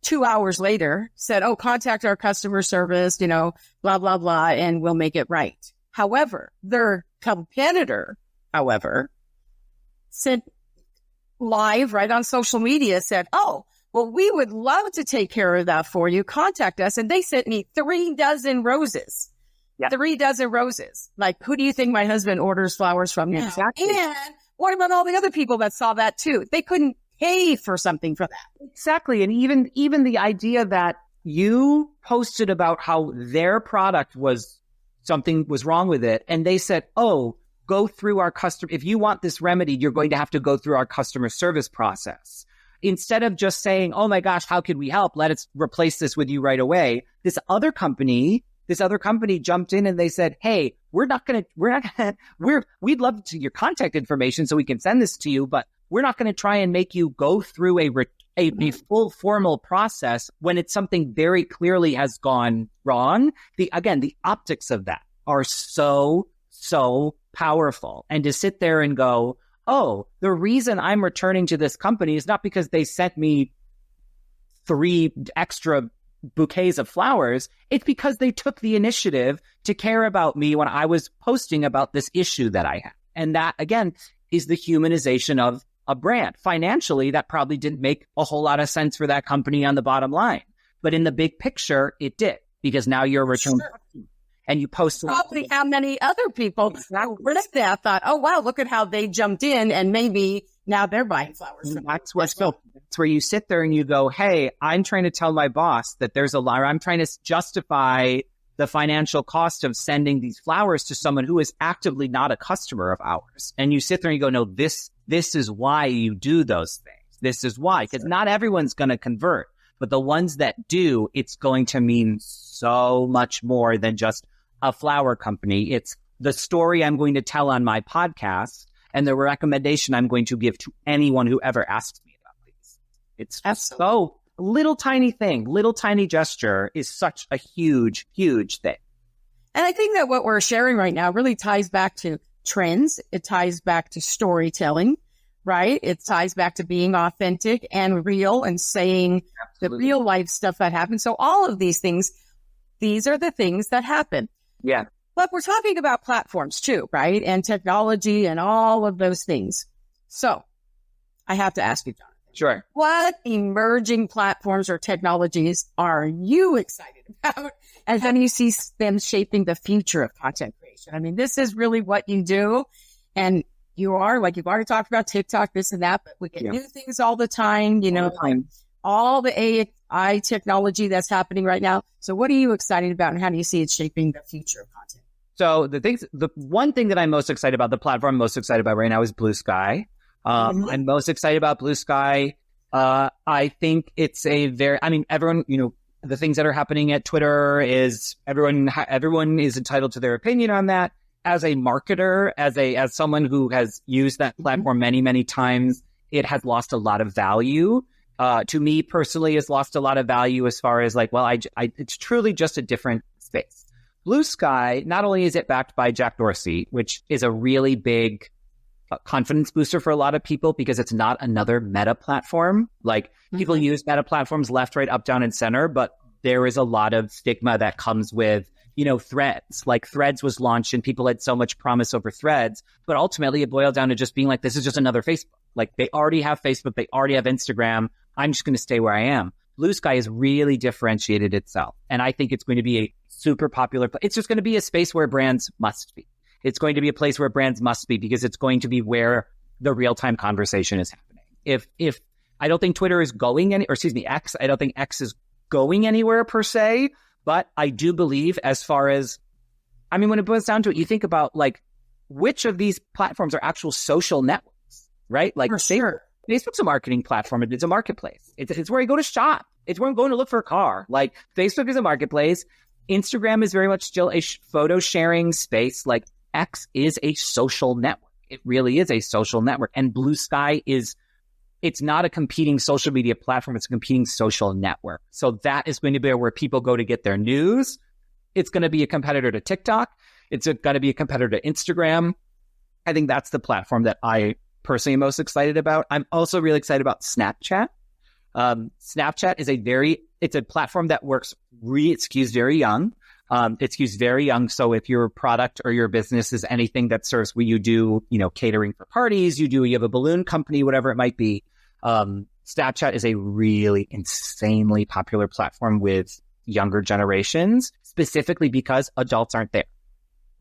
2 hours later said, oh, contact our customer service, blah, blah, blah, and we'll make it right. However, their competitor, sent live right on social media, said, oh, well, we would love to take care of that for you. Contact us. And they sent me 3 dozen roses. Yep. 3 dozen roses. Like, who do you think my husband orders flowers from now? Exactly. And what about all the other people that saw that too? They couldn't pay for something for that. Exactly. And even the idea that you posted about how their product something was wrong with it. And they said, oh, go through our customer. If you want this remedy, you're going to have to go through our customer service process. Instead of just saying, oh my gosh, how could we help? Let us replace this with you right away. This other company jumped in and they said, hey, we'd love your contact information so we can send this to you, but we're not going to try and make you go through a full formal process when it's something very clearly has gone wrong. The optics of that are so powerful. And to sit there and go, oh, the reason I'm returning to this company is not because they sent me 3 extra bouquets of flowers. It's because they took the initiative to care about me when I was posting about this issue that I had. And that, again, is the humanization of a brand. Financially, that probably didn't make a whole lot of sense for that company on the bottom line. But in the big picture, it did, because now you're a return customer. And you post probably how many other people read that thought, oh, wow, look at how they jumped in and maybe now they're buying flowers. That's where you sit there and you go, hey, I'm trying to tell my boss that there's a lie. I'm trying to justify the financial cost of sending these flowers to someone who is actively not a customer of ours. And you sit there and you go, no, this is why you do those things. This is why, because not everyone's going to convert, but the ones that do, it's going to mean so much more than just a flower company. It's the story I'm going to tell on my podcast and the recommendation I'm going to give to anyone who ever asks me about these. It's so little tiny gesture is such a huge, huge thing. And I think that what we're sharing right now really ties back to trends. It ties back to storytelling, right? It ties back to being authentic and real and saying the real life stuff that happens. So all of these things, these are the things that happen. Yeah. But we're talking about platforms too, right? And technology and all of those things. So I have to ask you, Jonathan. Sure. What emerging platforms or technologies are you excited about? And how do you see them shaping the future of content creation? I mean, this is really what you do. And you are, like you've already talked about TikTok, this and that, but we get new things all the time, all the AI technology that's happening right now. So what are you excited about and how do you see it shaping the future of content? So the one thing that I'm most excited about, the platform I'm most excited about right now is Blue Sky. I'm most excited about Blue Sky. I think it's everyone, the things that are happening at Twitter is everyone is entitled to their opinion on that. As a marketer, as someone who has used that platform many, many times, it has lost a lot of value. To me personally, has lost a lot of value as far as it's truly just a different space. Blue Sky, not only is it backed by Jack Dorsey, which is a really big confidence booster for a lot of people because it's not another meta platform. People use meta platforms left, right, up, down, and center, but there is a lot of stigma that comes with, Threads. Threads was launched and people had so much promise over Threads, but ultimately it boiled down to just being this is just another Facebook. They already have Facebook, they already have Instagram. I'm just going to stay where I am. Blue Sky has really differentiated itself. And I think it's going to be a super popular place. It's just going to be a space where brands must be. It's going to be a place where brands must be because it's going to be where the real-time conversation is happening. If I don't think Twitter is going X, I don't think X is going anywhere per se, but I do believe as far as, when it boils down to it, you think about which of these platforms are actual social networks, right? For sure. Facebook's a marketing platform. It's a marketplace. It's where you go to shop. It's where I'm going to look for a car. Like Facebook is a marketplace. Instagram is very much still a photo sharing space. Like X is a social network. It really is a social network. And Blue Sky it's not a competing social media platform. It's a competing social network. So that is going to be where people go to get their news. It's going to be a competitor to TikTok. It's going to be a competitor to Instagram. I think that's the platform that I personally am most excited about. I'm also really excited about Snapchat. Snapchat is it's a platform that works it skews very young. It skews very young. So if your product or your business is anything that serves where you do, catering for parties, you have a balloon company, whatever it might be. Snapchat is a really insanely popular platform with younger generations, specifically because adults aren't there.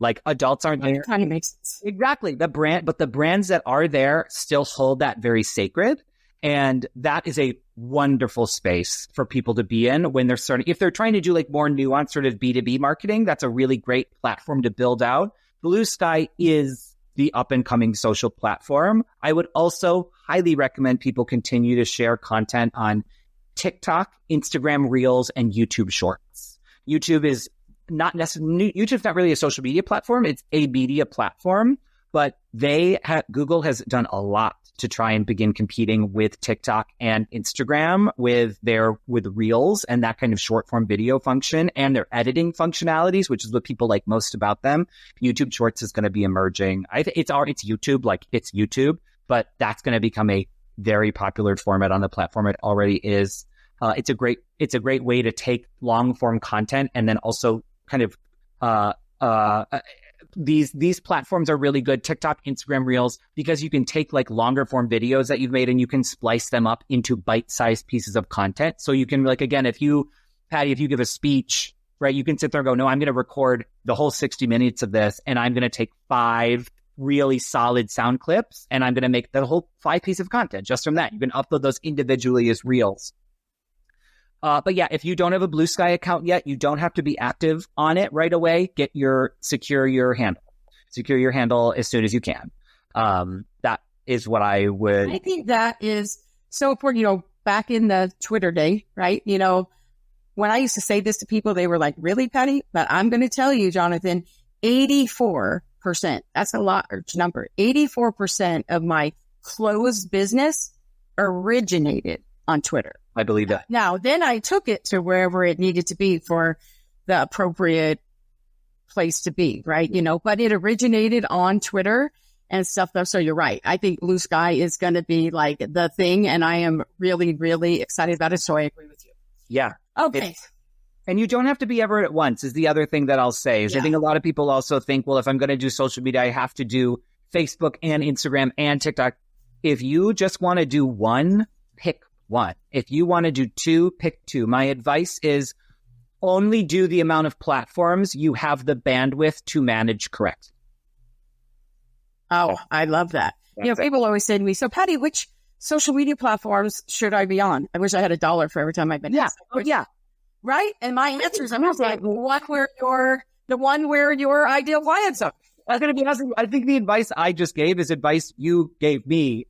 Like adults aren't there. Kind of makes sense. Exactly. But the brands that are there still hold that very sacred. And that is a wonderful space for people to be in when if they're trying to do like more nuanced sort of B2B marketing, that's a really great platform to build out. Blue Sky is the up and coming social platform. I would also highly recommend people continue to share content on TikTok, Instagram Reels, and YouTube Shorts. YouTube's not really a social media platform. It's a media platform, but Google has done a lot to try and begin competing with TikTok and Instagram with Reels and that kind of short form video function and their editing functionalities, which is what people like most about them. YouTube Shorts is going to be emerging. It's YouTube, but that's going to become a very popular format on the platform. It already is. It's a great way to take long form content and then also kind of these platforms are really good, TikTok, Instagram Reels, because you can take like longer form videos that you've made and you can splice them up into bite-sized pieces of content. So you can like, again, if you give a speech, right, you can sit there and go, no, I'm going to record the whole 60 minutes of this and I'm going to take 5 really solid sound clips and I'm going to make the whole 5 pieces of content just from that. You can upload those individually as Reels. But yeah, if you don't have a Blue Sky account yet, you don't have to be active on it right away. Secure your handle as soon as you can. That is what I would. I think that is so important. Back in the Twitter day, right? When I used to say this to people, they were like, really, Patty? But I'm going to tell you, Jonathan, 84%, that's a large number. 84% of my closed business originated on Twitter. I believe that. Now, then I took it to wherever it needed to be for the appropriate place to be, right? But it originated on Twitter and stuff. So you're right. I think Blue Sky is going to be like the thing. And I am really, really excited about it. So I agree with you. Yeah. Okay. And you don't have to be ever at once is the other thing that I'll say is I think a lot of people also think, well, if I'm going to do social media, I have to do Facebook and Instagram and TikTok. If you just want to do one, pick one. If you want to do 2, pick 2. My advice is only do the amount of platforms you have the bandwidth to manage correctly. Oh, I love that. People always say to me, so Patty, which social media platforms should I be on? I wish I had $1 for every time I've been asked. Yeah. Right? And my answer is, I'm not like, the one where your ideal clients are. I'm going to be honest. I think the advice I just gave is advice you gave me.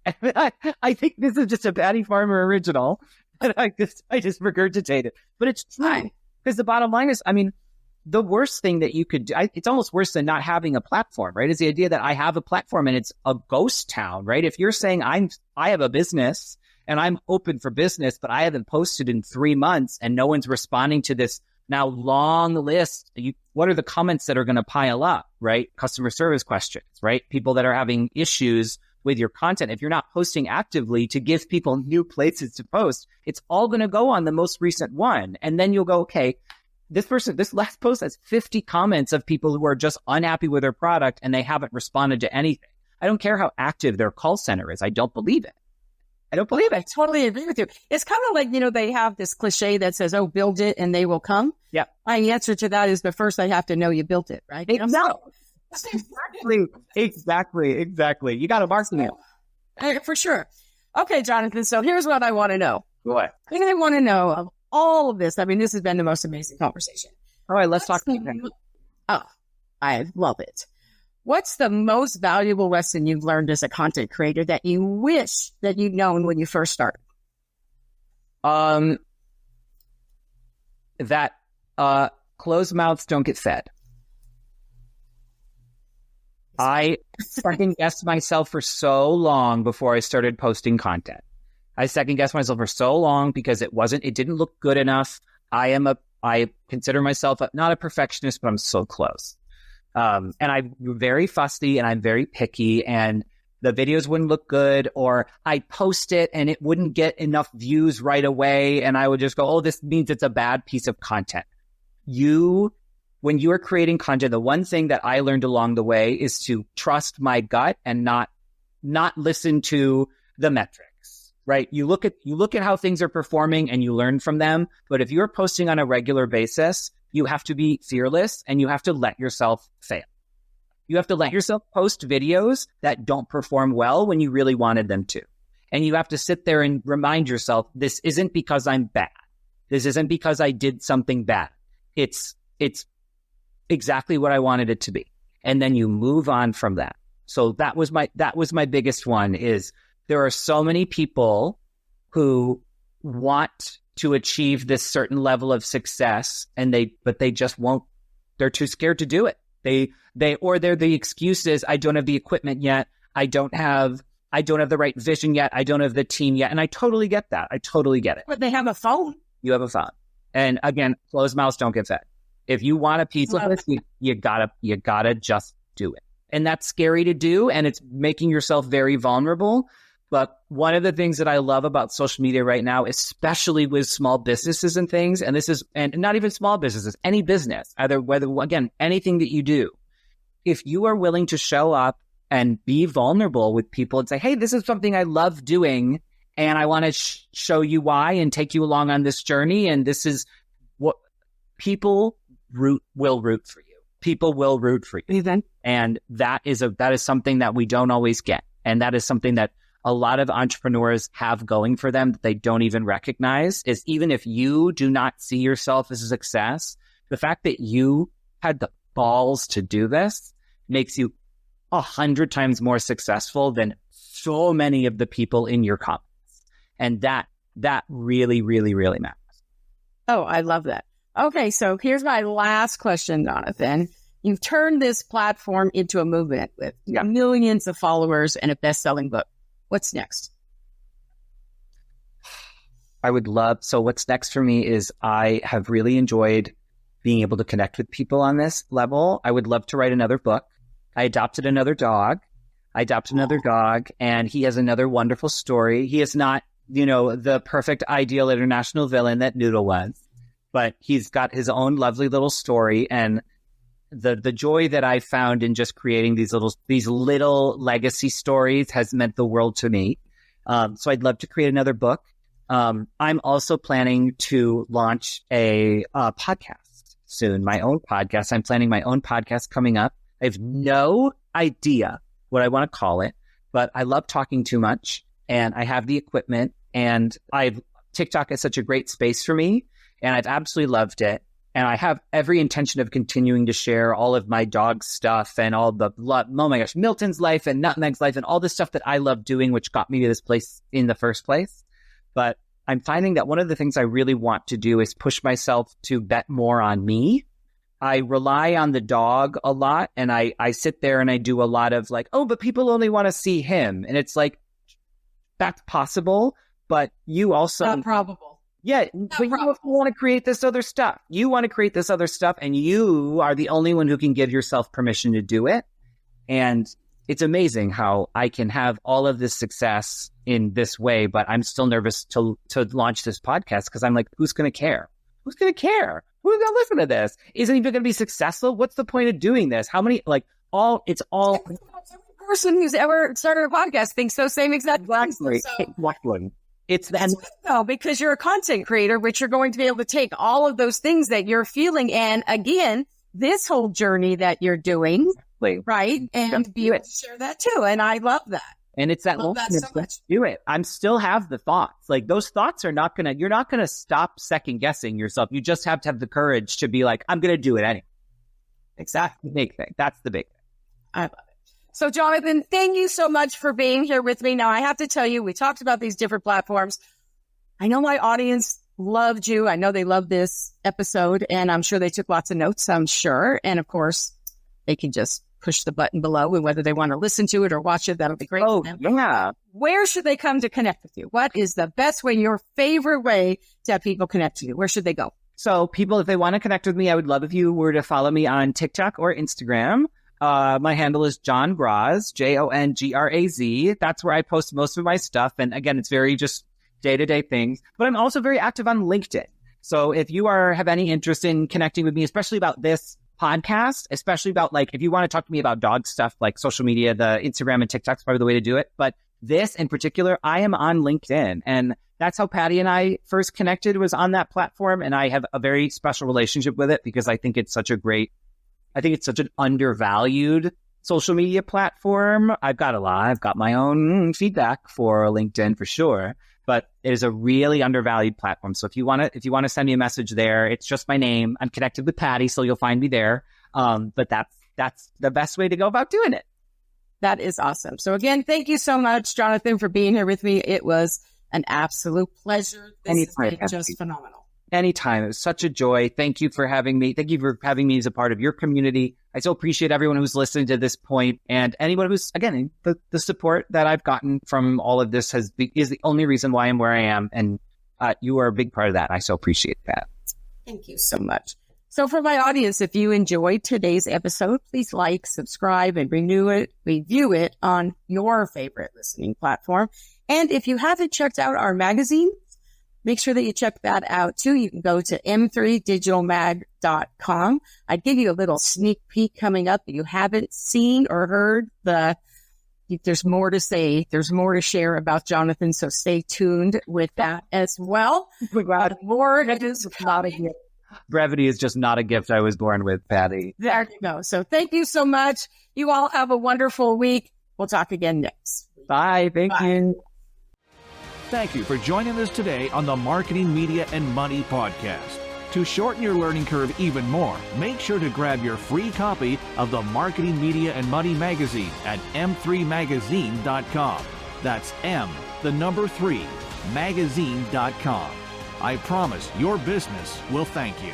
I think this is just a Patty Farmer original, and I just regurgitate it. But it's true because the bottom line is, the worst thing that you could do, it's almost worse than not having a platform, right? Is the idea that I have a platform and it's a ghost town, right? If you're saying I have a business and I'm open for business, but I haven't posted in 3 months and no one's responding to this now long list, what are the comments that are going to pile up, right? Customer service questions, right? People that are having issues with your content. If you're not posting actively to give people new places to post, it's all going to go on the most recent one. And then you'll go, okay, this last post has 50 comments of people who are just unhappy with their product and they haven't responded to anything. I don't care how active their call center is. I don't believe it. I totally agree with you. It's kind of like, they have this cliche that says, oh, build it and they will come. Yeah. My answer to that is, but first I have to know you built it, right? Exactly. You got to market it. For sure. Okay, Jonathan. So here's what I want to know. What? I think I want to know of all of this. This has been the most amazing conversation. All right, let's talk about that. Oh, I love it. What's the most valuable lesson you've learned as a content creator that you wish that you'd known when you first started? that closed mouths don't get fed. I second guessed myself for so long before I started posting content. I second guessed myself for so long because it didn't look good enough. I consider myself not a perfectionist, but I'm so close. And I'm very fussy and I'm very picky, and the videos wouldn't look good, or I'd post it and it wouldn't get enough views right away. And I would just go, oh, this means it's a bad piece of content. When you are creating content, the one thing that I learned along the way is to trust my gut and not listen to the metrics, right? You look at how things are performing and you learn from them. But if you're posting on a regular basis, you have to be fearless and you have to let yourself fail. You have to let yourself post videos that don't perform well when you really wanted them to. And you have to sit there and remind yourself, this isn't because I'm bad. This isn't because I did something bad. It's exactly what I wanted it to be. And then you move on from that. So that was my biggest one, is there are so many people who want to achieve this certain level of success but they just won't. They're too scared to do it. They're the excuses. I don't have the equipment yet. I don't have the right vision yet. I don't have the team yet. And I totally get that. I totally get it. But they have a phone. You have a phone. And again, closed mouths don't get fed. If you want a piece of this, you gotta just do it. And that's scary to do. And it's making yourself very vulnerable. But one of the things that I love about social media right now, especially with small businesses and things, and not even small businesses, any business, anything that you do, if you are willing to show up and be vulnerable with people and say, hey, this is something I love doing, and I want to show you why and take you along on this journey. And this is what people will root for you. People will root for you. Even. And that is something that we don't always get. And that is something that a lot of entrepreneurs have going for them that they don't even recognize, is even if you do not see yourself as a success, the fact that you had the balls to do this makes you 100 times more successful than so many of the people in your company. And that really, really, really matters. Oh, I love that. Okay, so here's my last question, Jonathan. You've turned this platform into a movement with millions of followers and a best-selling book. What's next? So what's next for me is I have really enjoyed being able to connect with people on this level. I would love to write another book. I adopted another dog, and he has another wonderful story. He is not, the perfect ideal international villain that Noodle was, but he's got his own lovely little story. And the joy that I found in just creating these little legacy stories has meant the world to me. So I'd love to create another book. I'm also planning to launch a podcast soon, my own podcast. I'm planning my own podcast coming up. I have no idea what I want to call it, but I love talking too much, and I have the equipment, and TikTok is such a great space for me, and I've absolutely loved it. And I have every intention of continuing to share all of my dog stuff and all the, oh my gosh, Milton's life and Nutmeg's life and all the stuff that I love doing, which got me to this place in the first place. But I'm finding that one of the things I really want to do is push myself to bet more on me. I rely on the dog a lot, and I sit there and I do a lot of like, oh, but people only want to see him. And it's like, that's possible, but you also... Not probable. Yeah, but you want to create this other stuff. You want to create this other stuff, and you are the only one who can give yourself permission to do it. And it's amazing how I can have all of this success in this way, but I'm still nervous to launch this podcast because I'm like, who's going to care? Who's going to care? Who's going to listen to this? Isn't even going to be successful? What's the point of doing this? How many, it's all... Every person who's ever started a podcast thinks those same exact things. Exactly. It's because you're a content creator, which you're going to be able to take all of those things that you're feeling. And again, this whole journey that you're doing, right? And be able to share that too. And I love that. And it's that so much. Do it. I'm still have the thoughts. Like those thoughts are you're not going to stop second guessing yourself. You just have to have the courage to be like, I'm going to do it anyway. Exactly. Big thing. That's the big thing. I love it. So Jonathan, thank you so much for being here with me. Now I have to tell you, we talked about these different platforms. I know my audience loved you. I know they loved this episode, and I'm sure they took lots of notes, I'm sure. And of course, they can just push the button below, and whether they want to listen to it or watch it, that'll be great. Oh, yeah. Where should they come to connect with you? What is the best way, your favorite way to have people connect with you? Where should they go? So people, if they want to connect with me, I would love if you were to follow me on TikTok or Instagram. My handle is John Graz, JONGRAZ. That's where I post most of my stuff. And again, it's very just day-to-day things. But I'm also very active on LinkedIn. So if you have any interest in connecting with me, especially about this podcast, especially about like, if you want to talk to me about dog stuff, like social media, the Instagram and TikTok's probably the way to do it. But this in particular, I am on LinkedIn, and that's how Patty and I first connected, was on that platform. And I have a very special relationship with it because I think it's such an undervalued social media platform. I've got my own feedback for LinkedIn for sure, but it is a really undervalued platform. So if you want to send me a message there, it's just my name. I'm connected with Patty, so you'll find me there. But that's the best way to go about doing it. That is awesome. So again, thank you so much, Jonathan, for being here with me. It was an absolute pleasure. This has been just phenomenal. Anytime. It was such a joy. Thank you for having me. Thank you for having me as a part of your community. I so appreciate everyone who's listened to this point, and anyone who's, again, the support that I've gotten from all of this is the only reason why I'm where I am. And you are a big part of that. I so appreciate that. Thank you so much. So for my audience, if you enjoyed today's episode, please like, subscribe, and review it on your favorite listening platform. And if you haven't checked out our magazine, make sure that you check that out too. You can go to m3digitalmag.com. I'd give you a little sneak peek coming up. If you haven't seen or heard there's more to say. There's more to share about Jonathan. So stay tuned with that as well. We got more. It is not a gift. Brevity is just not a gift I was born with, Patty. There you go. So thank you so much. You all have a wonderful week. We'll talk again next. Bye. Thank you. Thank you for joining us today on the Marketing, Media, and Money podcast. To shorten your learning curve even more, make sure to grab your free copy of the Marketing, Media, and Money magazine at m3magazine.com. That's M3magazine.com. I promise your business will thank you.